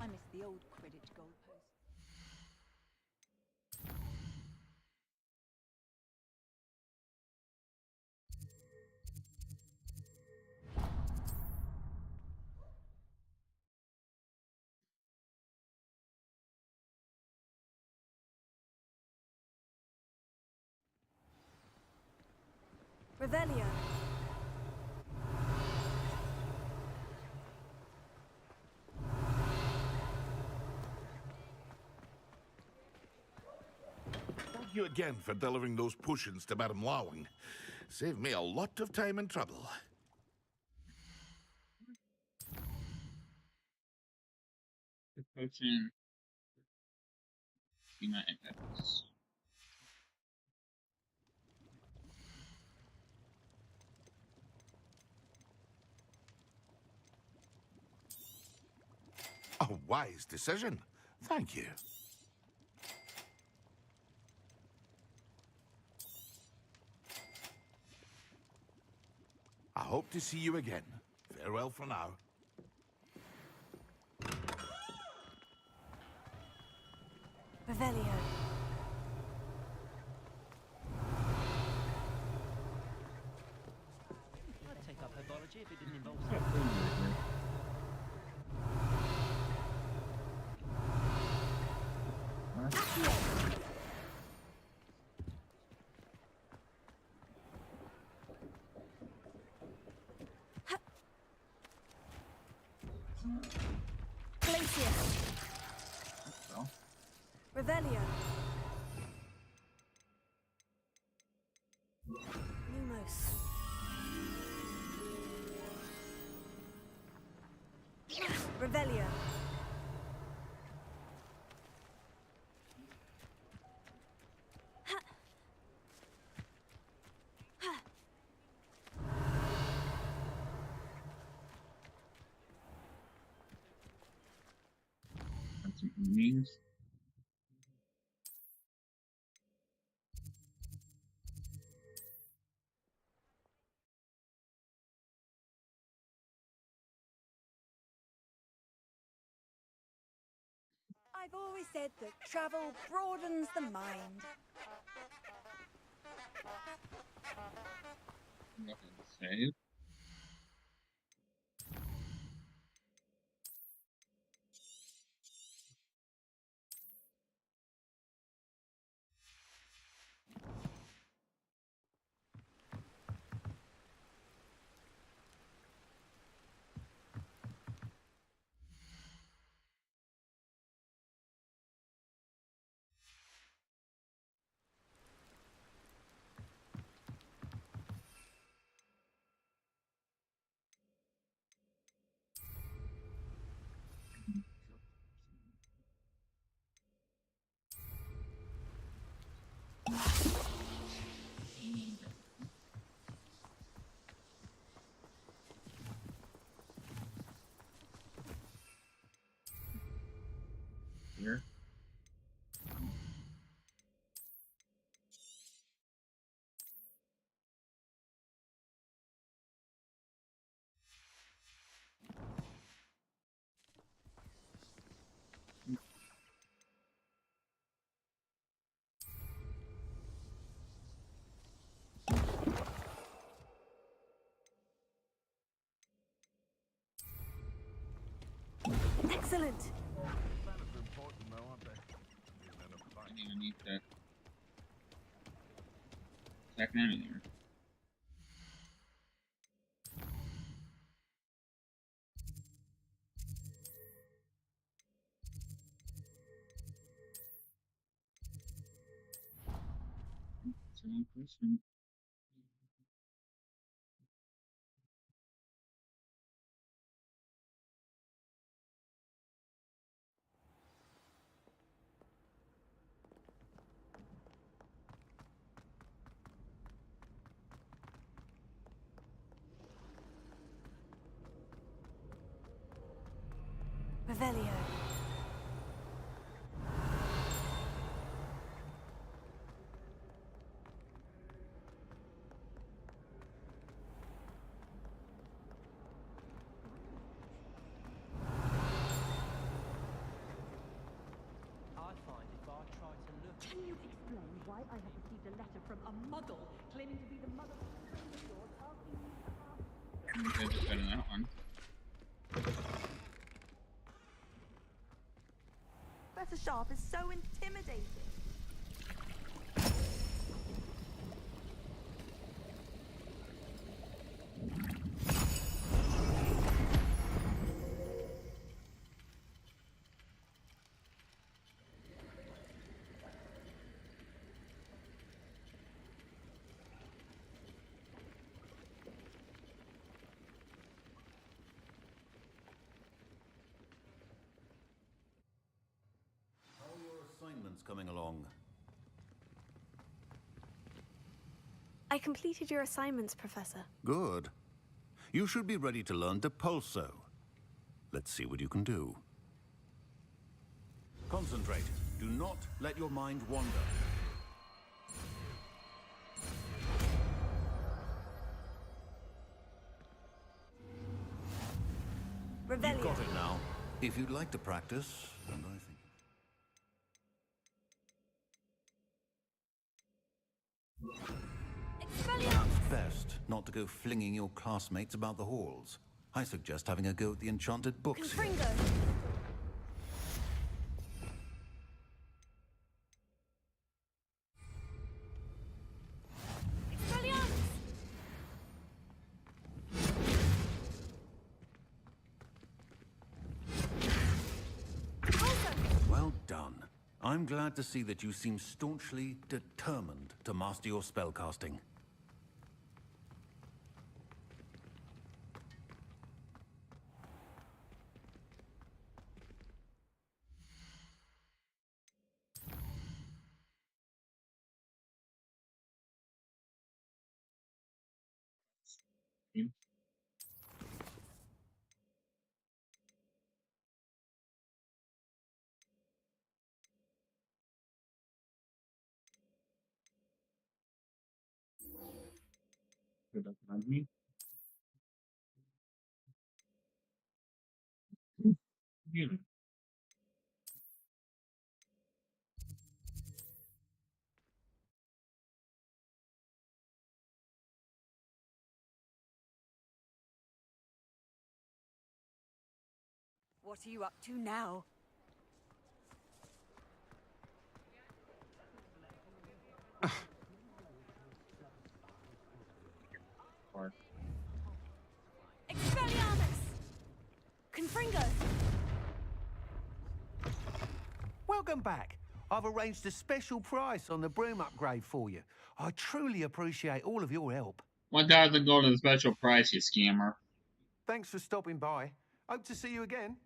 I miss the old Quidditch goalpost. Revelio. Thank you again for delivering those potions to Madame Lawing. Saved me a lot of time and trouble. The potion. See my impacts. A wise decision. Thank you. I hope to see you again. Farewell for now. Revelio. I'd take up herbology if it didn't involve Revelio. Lumos. Revelio. That's some means. I've always said that travel broadens the mind. Nothing to save. Excellent. Planners are important, though, aren't they? I didn't even need to attack an enemy there. It's a long question. Revelio. I find if I try to look... Can you explain why I have received a letter from a muggle claiming to be the mother of a friend of yours asking me about... I think I just better than that one. Professor Sharp is so intimidating. How are your assignments coming along? I completed your assignments, Professor. Good. You should be ready to learn Depulso. Let's see what you can do. Concentrate. Do not let your mind wander. You've Revelio. got it now. If you'd like to practice, and I think... It's best not to go flinging your classmates about the halls. I suggest having a go at the enchanted books here. Confringo. Well done. I'm glad to see that you seem staunchly determined to master your spellcasting. Good luck behind me. Yeah. What are you up to now? Or Expelliarmus! Confringo! Welcome back. I've arranged a special price on the broom upgrade for you. I truly appreciate all of your help. 1,000 gold is a special price, you scammer. Thanks for stopping by. Hope to see you again.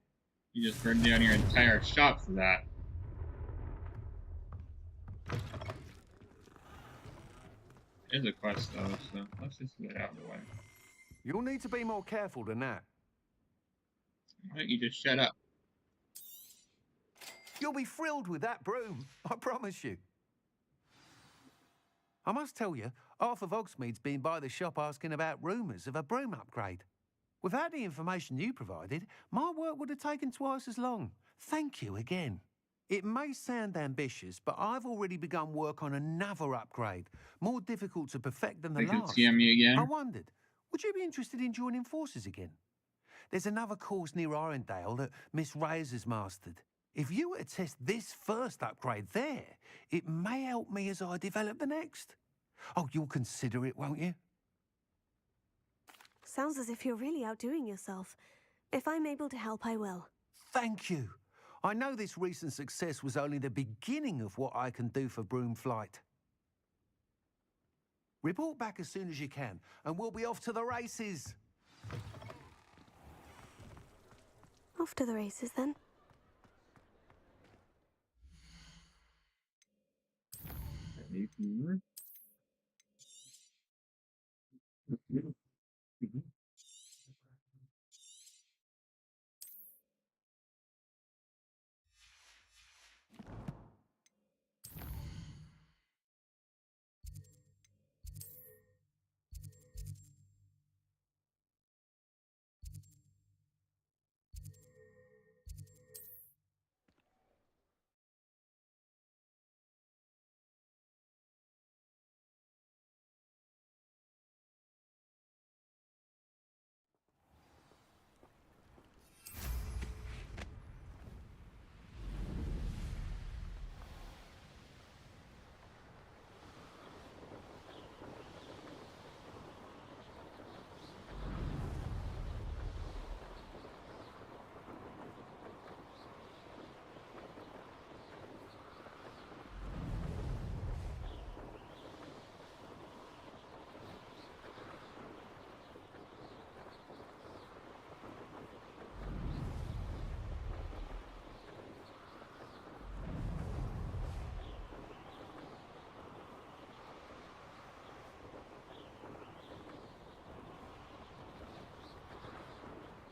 You just burned down your entire shop for that. There's a quest though, so let's just get it out of the way. You'll need to be more careful than that. Why don't you just shut up? You'll be thrilled with that broom, I promise you. I must tell you, Arthur Hogsmeade's been by the shop asking about rumours of a broom upgrade. Without the information you provided, my work would have taken twice as long. Thank you again. It may sound ambitious, but I've already begun work on another upgrade, more difficult to perfect than the They could last. scam me I again. wondered, would you be interested in joining forces again? there's another course near Arendelle that Miss Reyes has mastered. If you were to test this first upgrade there, it may help me as I develop the next. Oh, you'll consider it, won't you? Sounds as if you're really outdoing yourself. If I'm able to help, I will. Thank you. I know this recent success was only the beginning of what I can do for Broom Flight. Report back as soon as you can, and we'll be off to the races. Off to the races, then.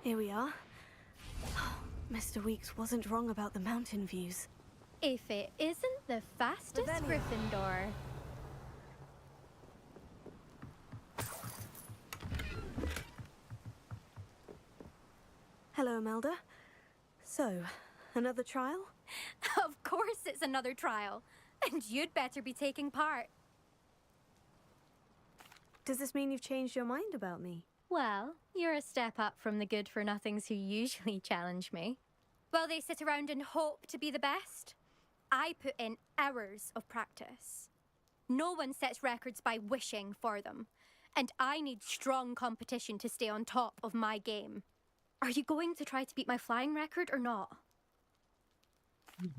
Here we are. Mr. Weeks wasn't wrong about the mountain views. If it isn't the fastest Gryffindor. Hello, Imelda. So, another trial? Of course it's another trial. And you'd better be taking part. Does this mean you've changed your mind about me? Well, you're a step up from the good-for-nothings who usually challenge me. While they sit around and hope to be the best, I put in hours of practice. No one sets records by wishing for them, and I need strong competition to stay on top of my game. Are you going to try to beat my flying record or not?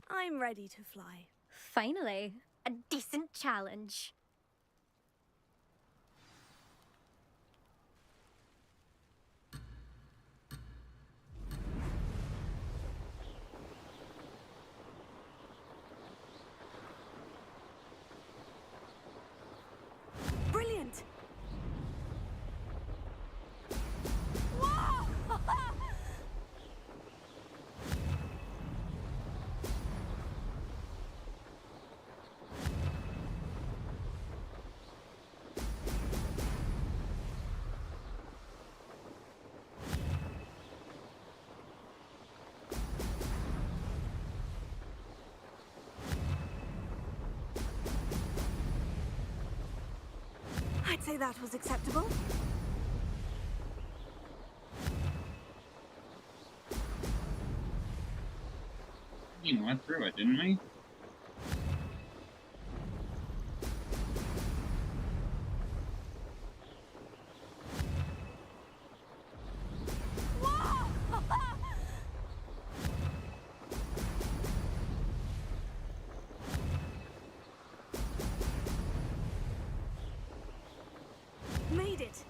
I'm ready to fly. Finally, a decent challenge. Brilliant! Whoa! I'd say that was acceptable. We went through it, didn't we? Made it!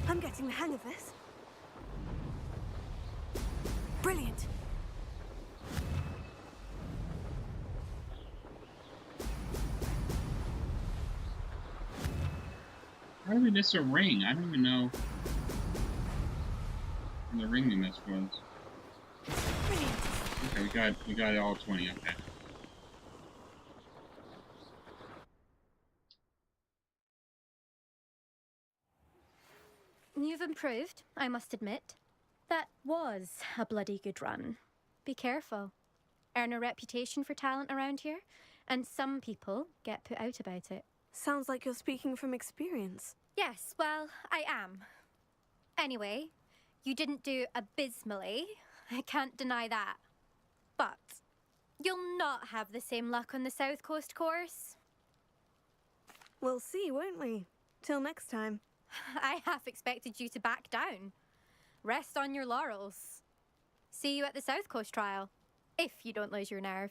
I'm getting the hang of this. Brilliant. How did we miss a ring? I don't even know what the ring we missed was. Okay, we got all 20. Okay. You've improved, I must admit. That was a bloody good run. Be careful. Earn a reputation for talent around here, and some people get put out about it. Sounds like you're speaking from experience. Yes, well, I am. Anyway, you didn't do abysmally. I can't deny that. But you'll not have the same luck on the South Coast course. We'll see, won't we? Till next time. I half expected you to back down. Rest on your laurels. See you at the South Coast trial, if you don't lose your nerve.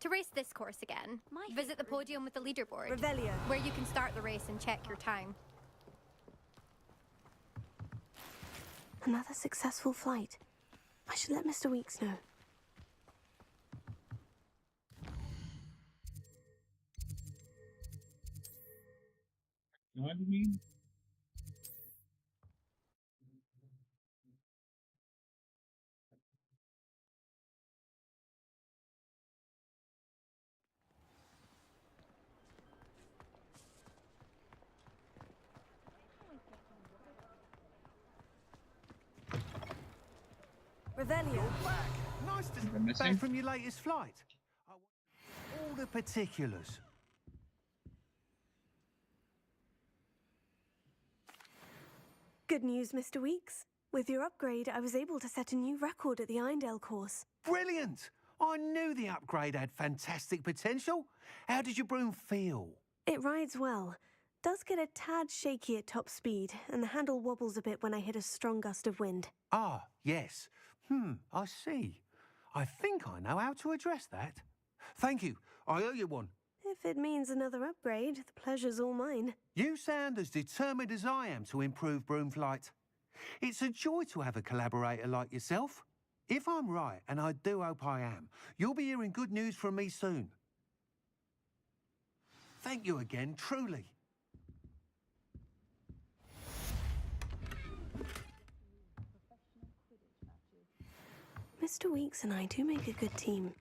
To race this course again, visit the podium with the leaderboard, Revelio, where you can start the race and check your time. Another successful flight. I should let Mr. Weeks know. What do you mean? Revelio. Nice to Anything missing? back from your latest flight. I want all the particulars. Good news, Mr. Weeks. With your upgrade, I was able to set a new record at the Irondale course. Brilliant! I knew the upgrade had fantastic potential. How did your broom feel? It rides well. Does get a tad shaky at top speed, and the handle wobbles a bit when I hit a strong gust of wind. Ah, yes. I see. I think I know how to address that. Thank you. I owe you one. If it means another upgrade, the pleasure's all mine. You sound as determined as I am to improve broom flight. It's a joy to have a collaborator like yourself. If I'm right, and I do hope I am, you'll be hearing good news from me soon. Thank you again, truly. Mr. Weeks and I do make a good team.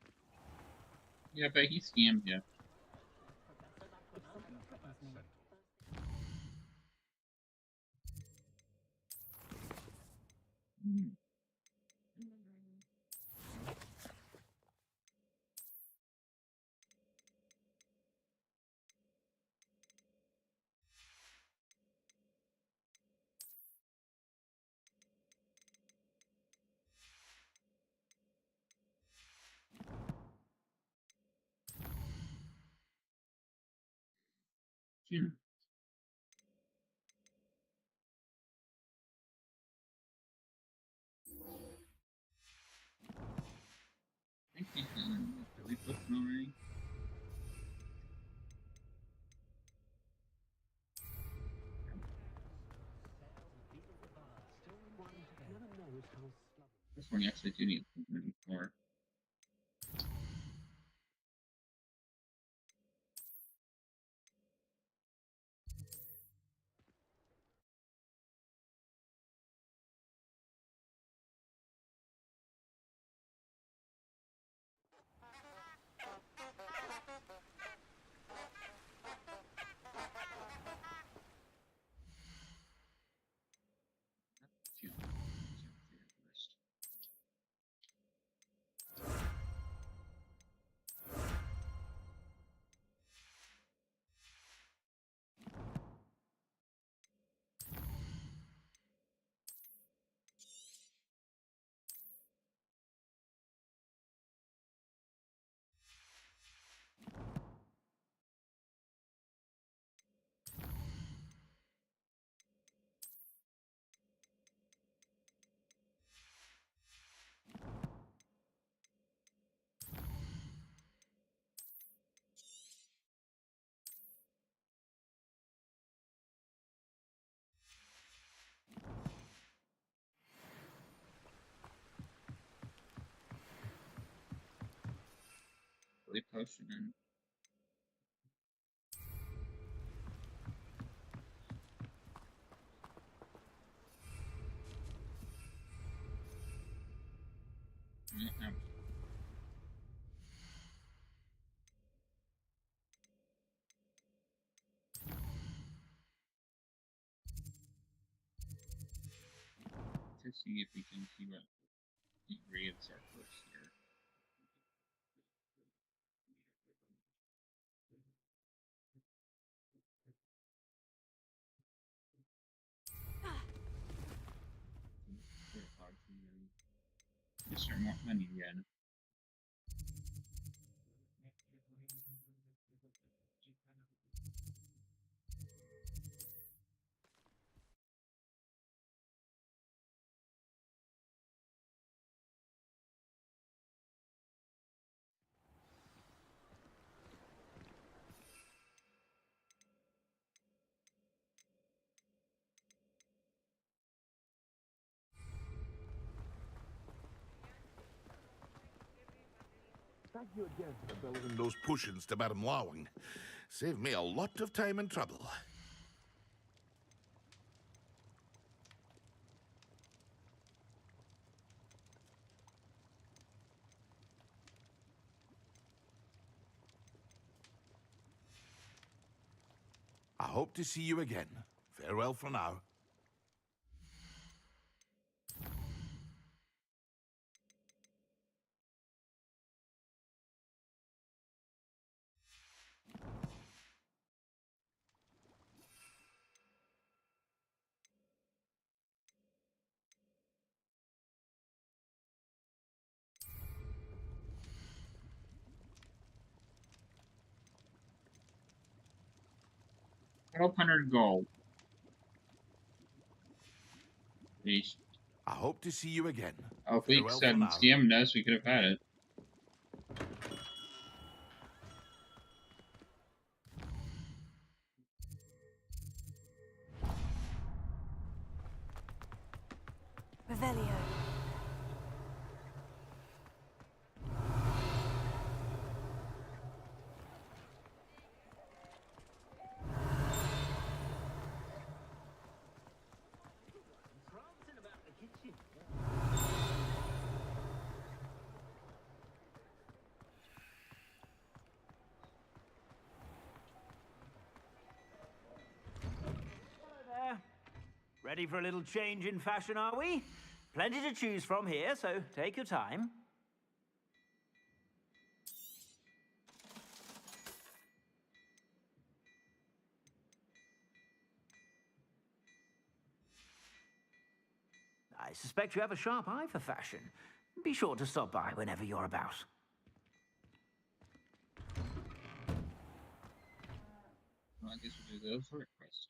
Yeah, but he scammed you. Hmm. I think he's really pushing already. This one you actually do need for. Really pushing in. Yeah. To see if we can see what the grades are first here. Let's start more money again. Thank you again for delivering those potions to Madame Lowing. Saved me a lot of time and trouble. I hope to see you again. Farewell for now. $1,200 gold. Eesh. I hope to see you again. Oh, if we hadn't scammed us, we could have had it. Revelio. Ready for a little change in fashion, are we? Plenty to choose from here, so take your time. I suspect you have a sharp eye for fashion. Be sure to stop by whenever you're about. Well, I guess we'll do those for request.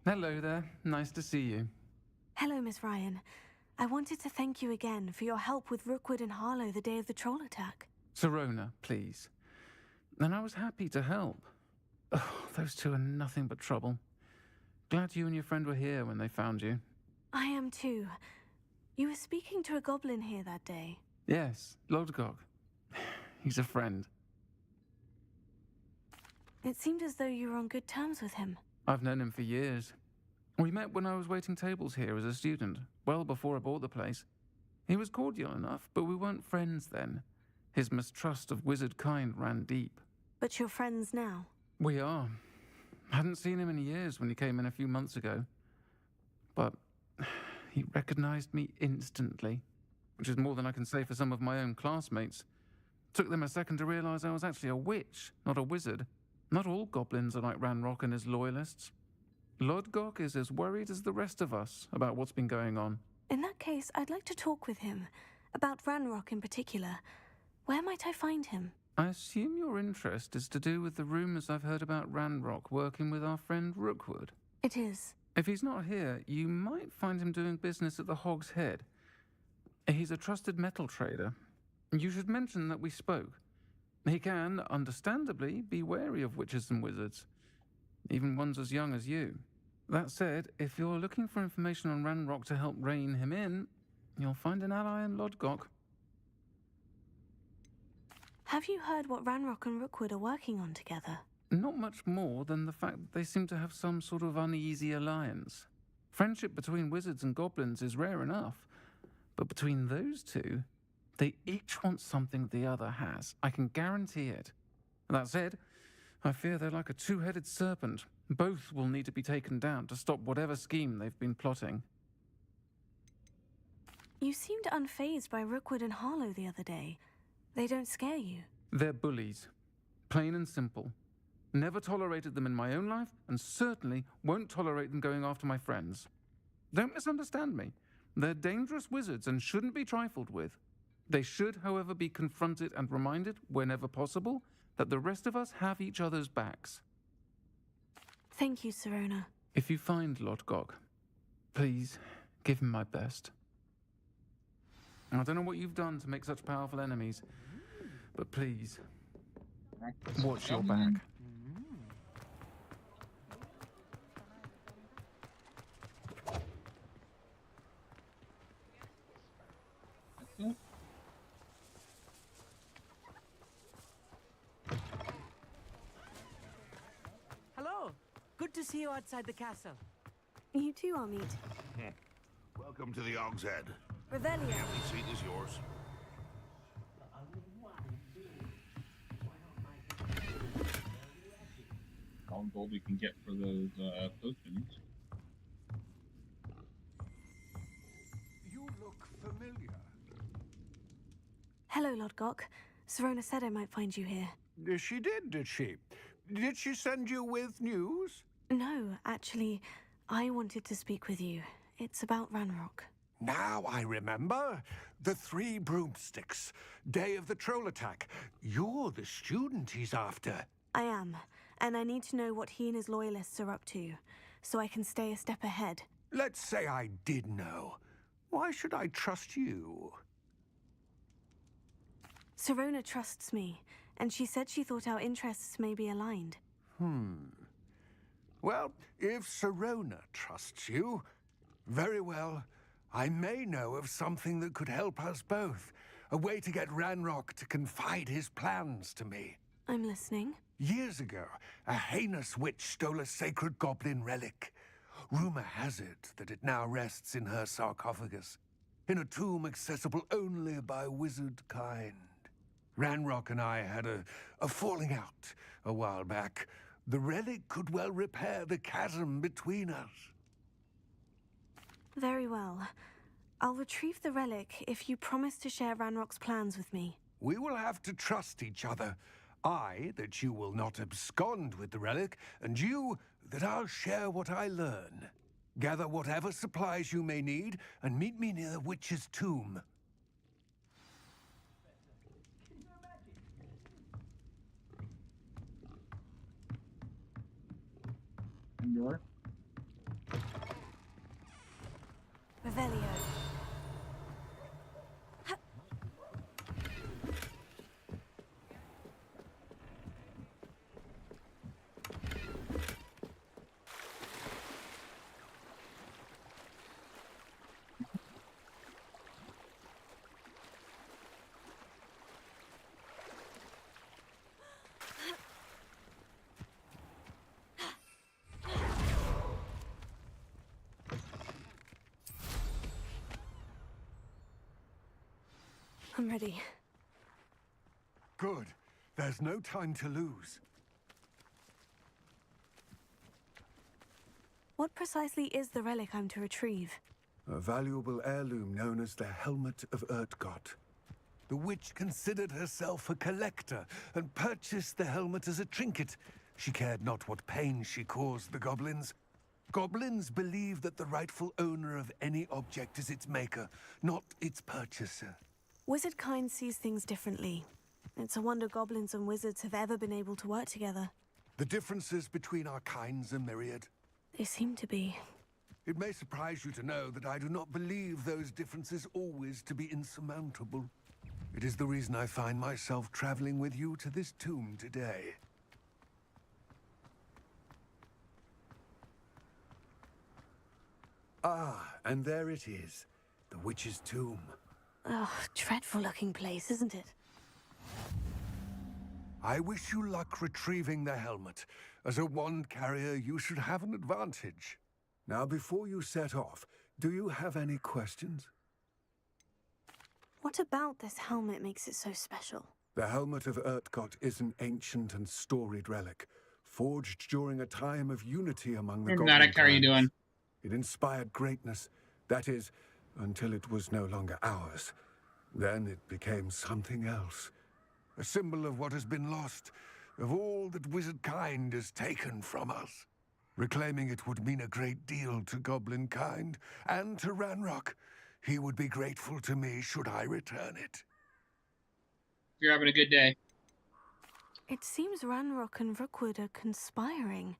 Hello there. Nice to see you. Hello, Miss Ryan. I wanted to thank you again for your help with Rookwood and Harlow the day of the troll attack. Serona, please. And I was happy to help. Oh, those two are nothing but trouble. Glad you and your friend were here when they found you. I am too. You were speaking to a goblin here that day. Yes, Lodgok. He's a friend. It seemed as though you were on good terms with him. I've known him for years. We met when I was waiting tables here as a student, well before I bought the place. He was cordial enough, but we weren't friends then. His mistrust of wizard kind ran deep. But you're friends now? We are. Hadn't seen him in years when he came in a few months ago. But he recognized me instantly, which is more than I can say for some of my own classmates. Took them a second to realize I was actually a witch, not a wizard. Not all goblins are like Ranrock and his loyalists. Lodgok is as worried as the rest of us about what's been going on. In that case, I'd like to talk with him. About Ranrock in particular. Where might I find him? I assume your interest is to do with the rumors I've heard about Ranrock working with our friend Rookwood. It is. If he's not here, you might find him doing business at the Hog's Head. He's a trusted metal trader. You should mention that we spoke. He can, understandably, be wary of witches and wizards, even ones as young as you. That said, if you're looking for information on Ranrock to help rein him in, you'll find an ally in Lodgok. Have you heard what Ranrock and Rookwood are working on together? Not much more than the fact that they seem to have some sort of uneasy alliance. Friendship between wizards and goblins is rare enough, but between those two, they each want something the other has. I can guarantee it. That said, I fear they're like a two-headed serpent. Both will need to be taken down to stop whatever scheme they've been plotting. You seemed unfazed by Rookwood and Harlow the other day. They don't scare you. They're bullies. Plain and simple. Never tolerated them in my own life, and certainly won't tolerate them going after my friends. Don't misunderstand me. They're dangerous wizards and shouldn't be trifled with. They should, however, be confronted and reminded, whenever possible, that the rest of us have each other's backs. Thank you, Sirona. If you find Lodgok, please give him my best. I don't know what you've done to make such powerful enemies, but please, watch your back. Hello. Good to see you outside the castle. You too, Amit. Welcome to the Hog's Head. Revelio. Every seat is yours. All gold we can get for those potions. You look familiar. Hello, Lodgok. Sirona said I might find you here. She did she? Did she send you with news? No, actually, I wanted to speak with you. It's about Ranrock. Now I remember. The 3 broomsticks. Day of the troll attack. You're the student he's after. I am, and I need to know what he and his loyalists are up to, so I can stay a step ahead. Let's say I did know. Why should I trust you? Sirona trusts me, and she said she thought our interests may be aligned. Well, if Sirona trusts you, very well. I may know of something that could help us both. A way to get Ranrock to confide his plans to me. I'm listening. Years ago, a heinous witch stole a sacred goblin relic. Rumor has it that it now rests in her sarcophagus, in a tomb accessible only by wizard kind. Ranrock and I had a falling out a while back. The relic could well repair the chasm between us. Very well. I'll retrieve the relic if you promise to share Ranrock's plans with me. We will have to trust each other. I, that you will not abscond with the relic, and you, that I'll share what I learn. Gather whatever supplies you may need, and meet me near the witch's tomb. Endor? Revelio. I'm ready. Good. There's no time to lose. What precisely is the relic I'm to retrieve? A valuable heirloom known as the Helmet of Urtgott. The witch considered herself a collector and purchased the helmet as a trinket. She cared not what pain she caused the goblins. Goblins believe that the rightful owner of any object is its maker, not its purchaser. Wizard kind sees things differently. It's a wonder goblins and wizards have ever been able to work together. The differences between our kinds are myriad. They seem to be. It may surprise you to know that I do not believe those differences always to be insurmountable. It is the reason I find myself traveling with you to this tomb today. Ah, and there it is. The witch's tomb. Ugh, dreadful looking place, isn't it? I wish you luck retrieving the helmet. As a wand carrier, you should have an advantage. Now, before you set off, do you have any questions? What about this helmet makes it so special? The helmet of Urtkot is an ancient and storied relic, forged during a time of unity among the Hey, goblin Medic, how are you clans. doing? It inspired greatness. That is, until it was no longer ours. Then it became something else. A symbol of what has been lost, of all that wizard kind has taken from us. Reclaiming it would mean a great deal to goblin kind, and to Ranrock. He would be grateful to me should I return it. You're having a good day. It seems Ranrock and Rookwood are conspiring.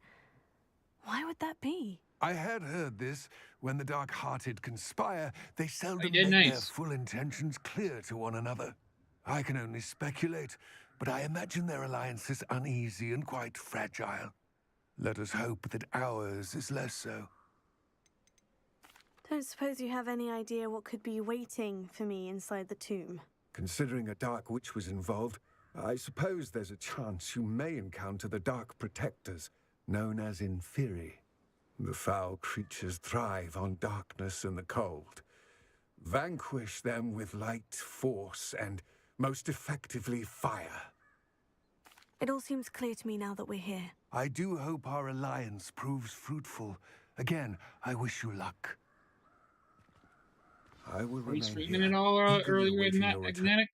Why would that be? I had heard this. When the dark-hearted conspire, they seldom did make their nice. full intentions clear to one another. I can only speculate, but I imagine their alliance is uneasy and quite fragile. Let us hope that ours is less so. Don't suppose you have any idea what could be waiting for me inside the tomb? Considering a dark witch was involved, I suppose there's a chance you may encounter the Dark Protectors, known as Inferi. The foul creatures thrive on darkness and the cold. Vanquish them with light, force, and most effectively fire. It all seems clear to me now that we're here. I do hope our alliance proves fruitful. Again, I wish you luck. I will Are you remain streaming here, it all eagerly earlier awaiting than that, your return. Magnetic?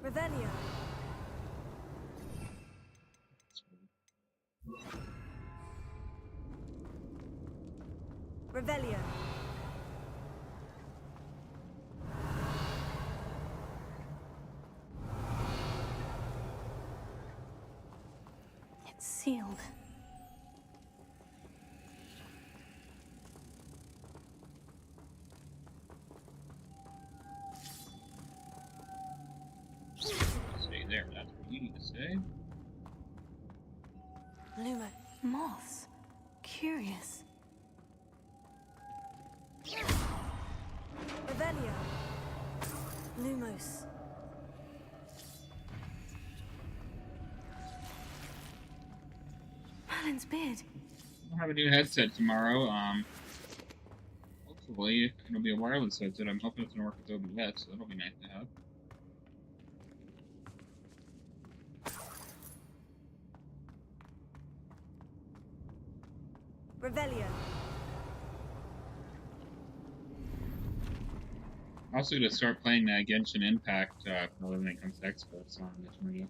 Revelio. Revelio. It's sealed. Stay there. That's what you need to say. Luma. Moths. Curious. Revelio. Lumos. Merlin's beard. I'll have a new headset tomorrow. Hopefully it'll be a wireless headset. I'm hoping it's gonna work with OBS, so that'll be nice to have. Revelio. I'm also gonna start playing Genshin Impact when it comes to Xbox on this movie.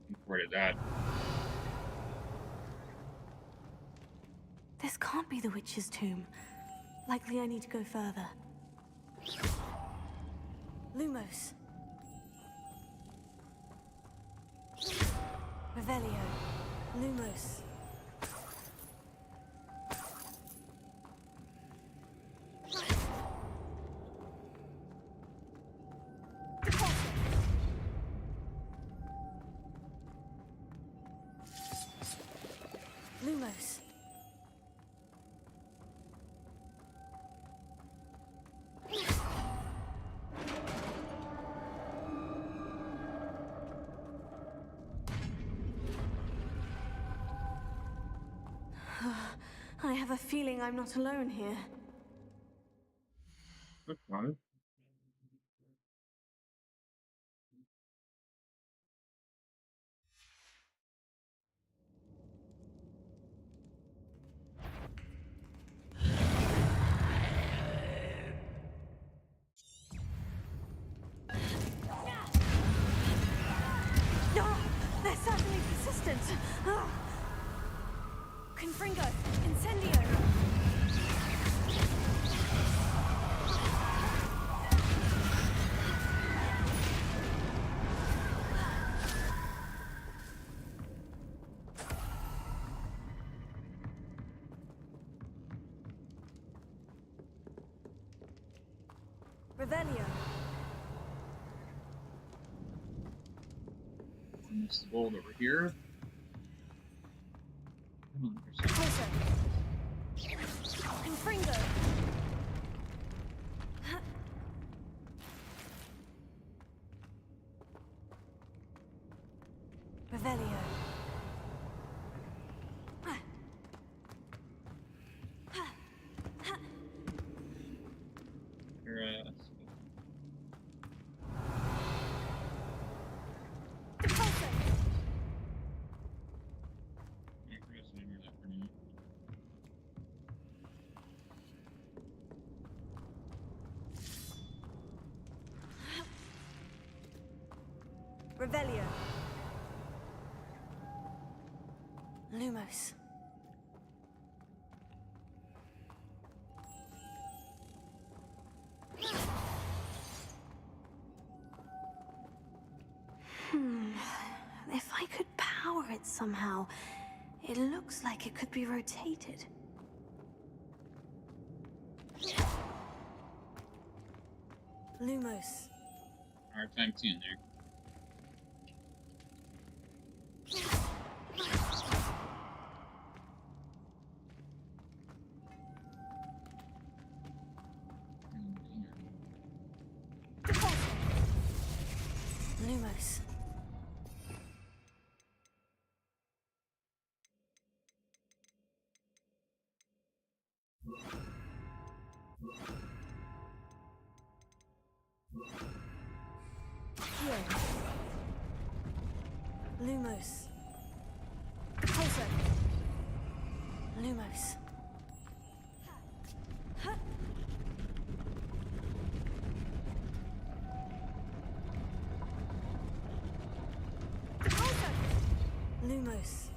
Looking forward to that. This can't be the witch's tomb. Likely I need to go further. Lumos. Revelio. Lumos. Lumos. I have a feeling I'm not alone here. That's fine. Oh, they're certainly persistent. Oh. Confringo, Incendio. Revelio. Almost the gold over here. Closer. Confringo. Revelio. Revelio. Lumos. If I could power it somehow, it looks like it could be rotated. Lumos. Hard time seeing there. Lumos. Here. Lumos. Closer. Lumos. Lumos.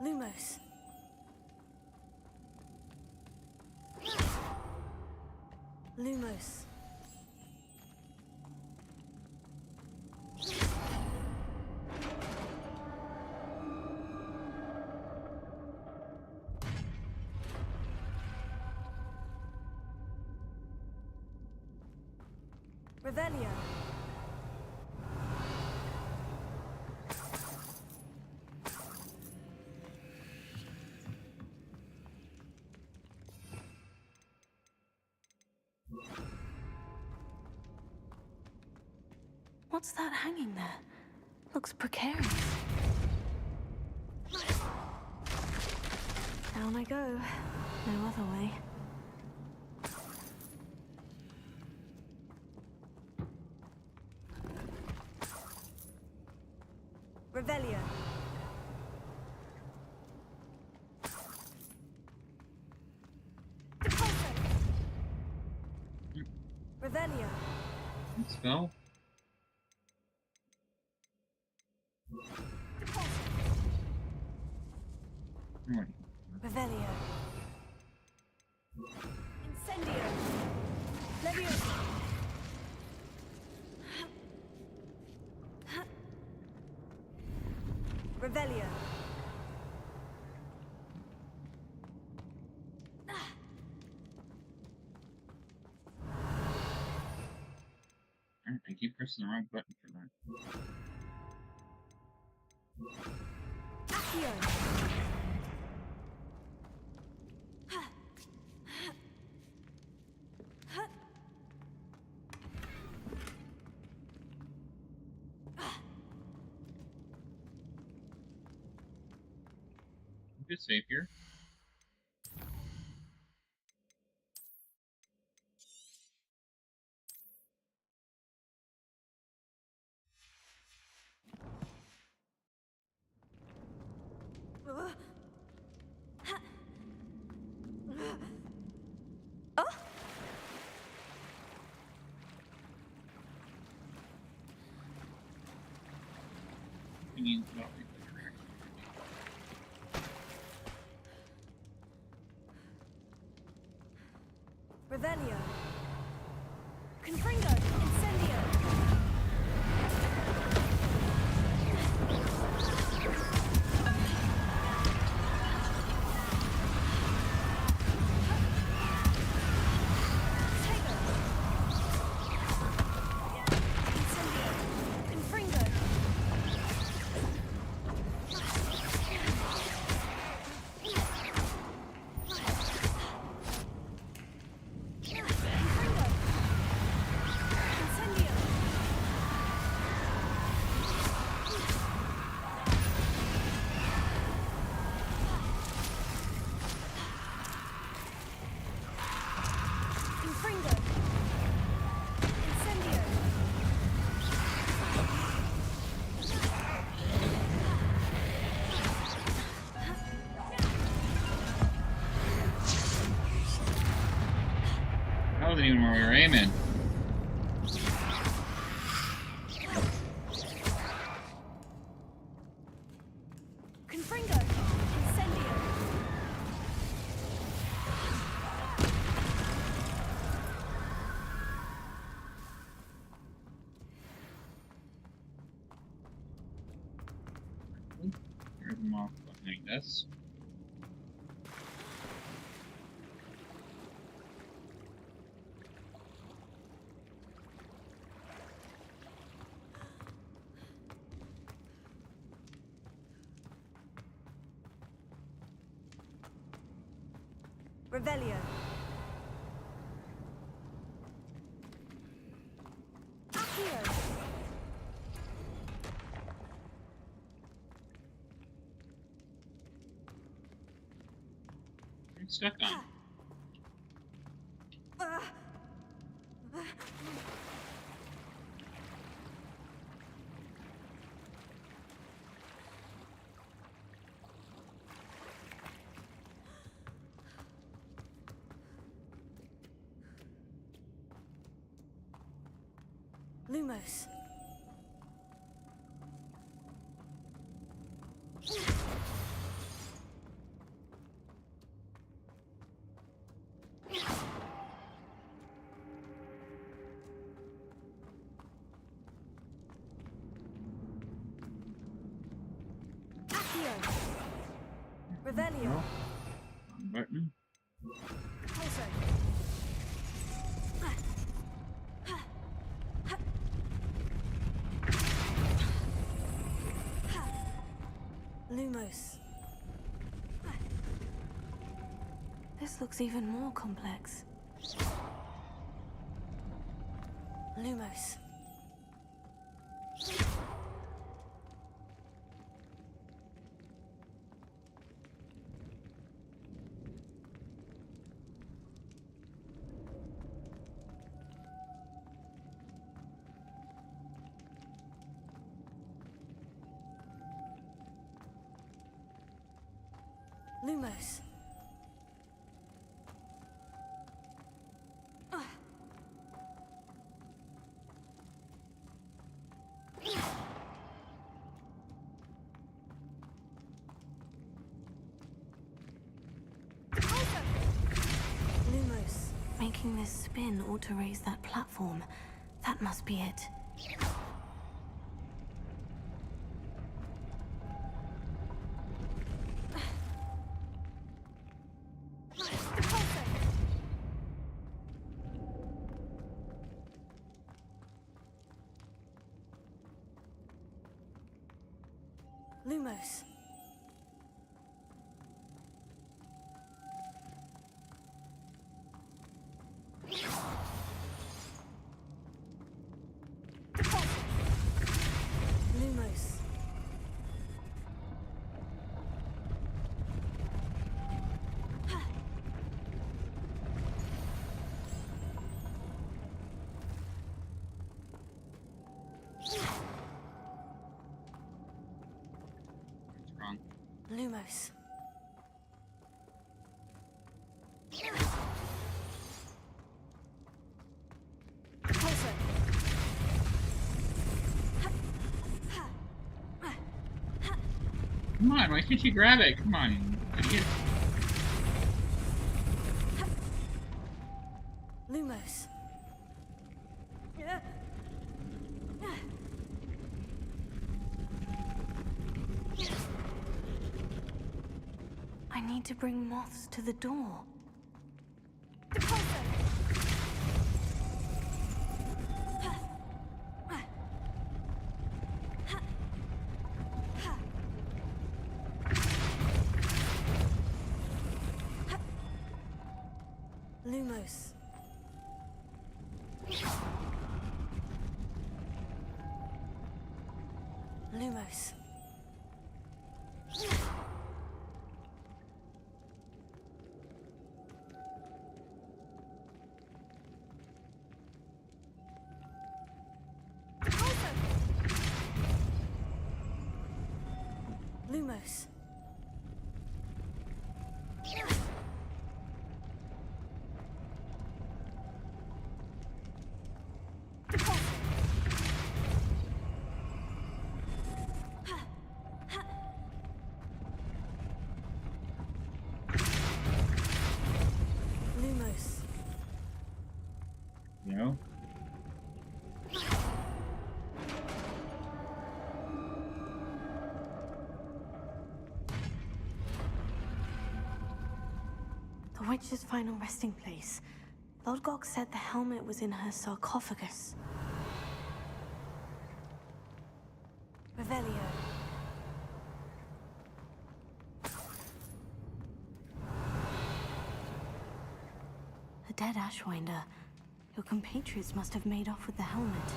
Lumos. Lumos. Revelio. What's that hanging there? Looks precarious. Down I go. No other way. Revelio. Revelio. Spell? Revelio. Incendio. Leviosa. Revelio. I keep pressing the wrong button for that. Accio. Good save here. means about like what you're actually gonna do. Revelio. Confringo. Incendio. That wasn't even where we were aiming. Confringo. Incendio. Here's them off behind us. Revelio. Accio. I'm stuck on. Lumos. Accio. Revelio. Button. Pulso. Lumos. This looks even more complex. Lumos. Lumos. Lumos. Making this spin ought to raise that platform. That must be it. Lumos. Lumos. Wrong. Lumos. Pulso. Come on, why can't you grab it? Come on, you idiot. Lumos. I need to bring moths to the door. Lumos. Lumos. Lumos. Lumos. No? The witch's final resting place. Lodgok said the helmet was in her sarcophagus. Revelio. A dead Ashwinder. Your compatriots must have made off with the helmet.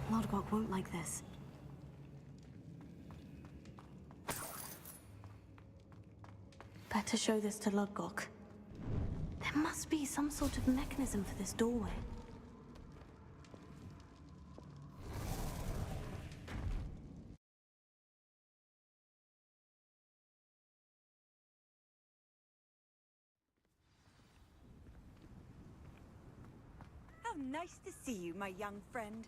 Lodgok won't like this. Better show this to Lodgok. There must be some sort of mechanism for this doorway. How nice to see you, my young friend.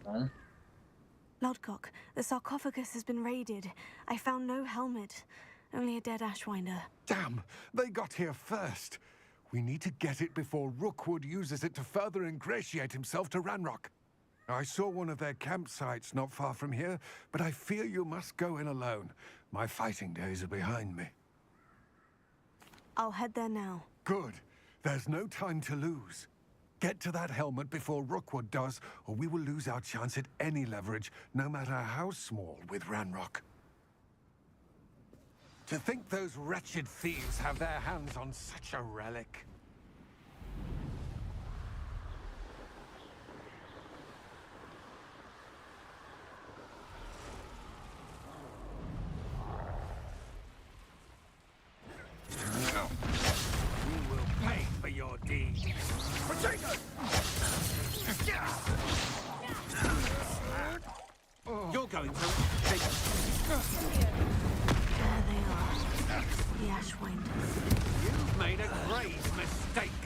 Huh? Lodgok, the sarcophagus has been raided. I found no helmet, only a dead Ashwinder. Damn! They got here first. We need to get it before Rookwood uses it to further ingratiate himself to Ranrock. I saw one of their campsites not far from here, but I fear you must go in alone. My fighting days are behind me. I'll head there now. Good. There's no time to lose. Get to that helmet before Rookwood does, or we will lose our chance at any leverage, no matter how small, with Ranrock. To think those wretched thieves have their hands on such a relic. You will pay for your deed. Potato! You're going to... There they are. The Ashwinders. You've made a grave mistake.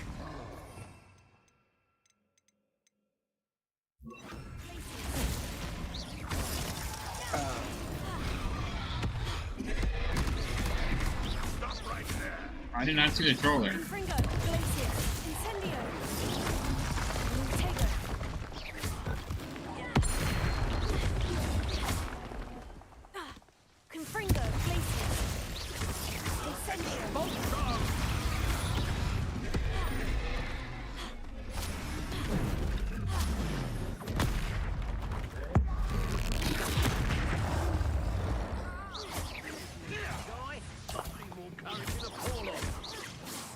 Stop right there. I did not see the troller. Fringo, Glacier, Incendio. Lutego. Confringo, Glacier. Incendio.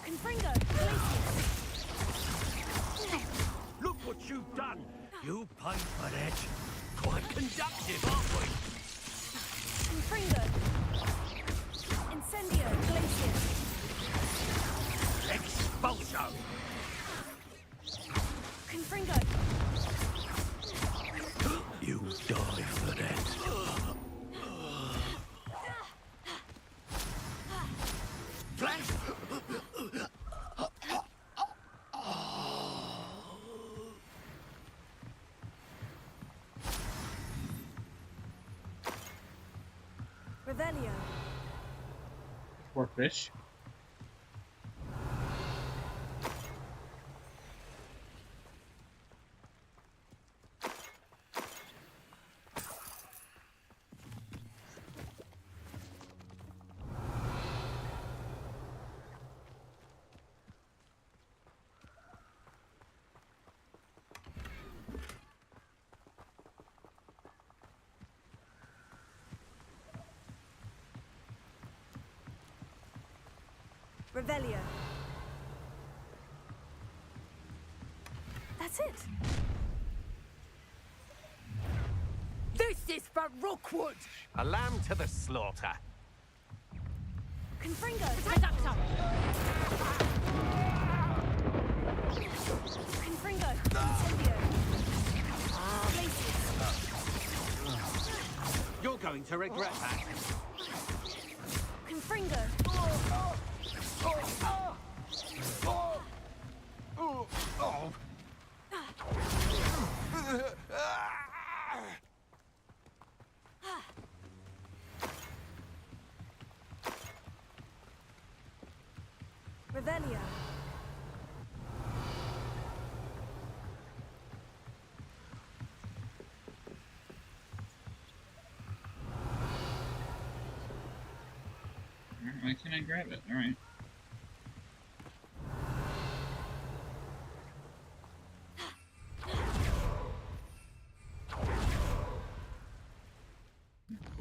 Confringo, Glacier. Look what you've done. You paid for that. Quite conductive, aren't we? Confringo. Incendio, Glacier. Expulso. Confringo! You die for that. Flash! Revelio. Poor fish. Revelio. That's it. This is for Rookwood! A lamb to the slaughter. Confringo! Confringo! Incendio! Places! You're going to regret that. Confringo! Oh. Revelio. Why can't I grab it? Alright.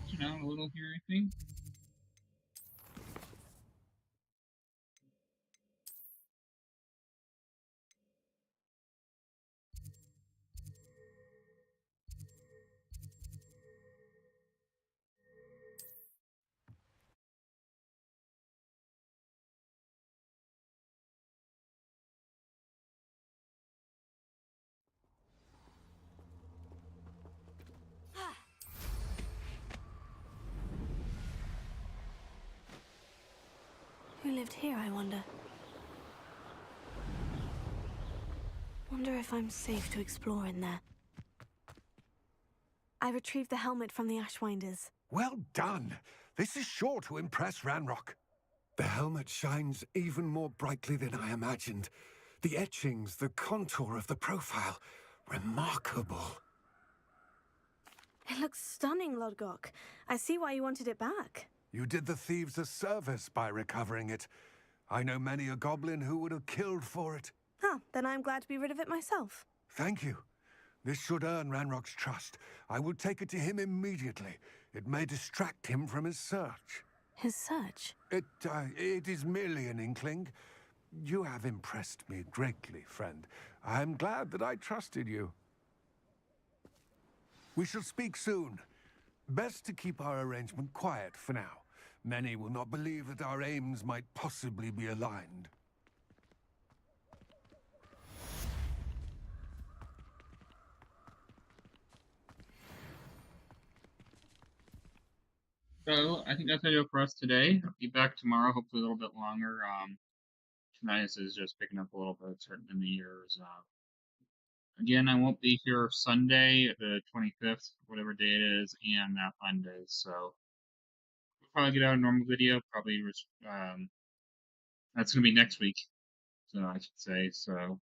Pushing out a little here, I think. Who lived here, I wonder? Wonder if I'm safe to explore in there. I retrieved the helmet from the Ashwinders. Well done. This is sure to impress Ranrock. The helmet shines even more brightly than I imagined. The etchings, the contour of the profile. Remarkable. It looks stunning, Lodgok. I see why you wanted it back. You did the thieves a service by recovering it. I know many a goblin who would have killed for it. Huh, then I'm glad to be rid of it myself. Thank you. This should earn Ranrock's trust. I will take it to him immediately. It may distract him from his search. His search? It is merely an inkling. You have impressed me greatly, friend. I am glad that I trusted you. We shall speak soon. Best to keep our arrangement quiet for now. Many will not believe that our aims might possibly be aligned. So, I think that's gonna do it for us today. I'll be back tomorrow, hopefully a little bit longer. Tonight is just picking up a little bit, starting in the years. Again, I won't be here Sunday, the 25th, whatever day it is, and that Monday, so we'll probably get out a normal video, probably, that's gonna be next week, so I should say, so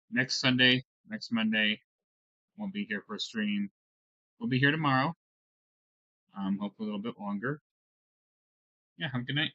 next Sunday, next Monday, won't be here for a stream. We'll be here tomorrow, hopefully a little bit longer. Yeah, have a good night.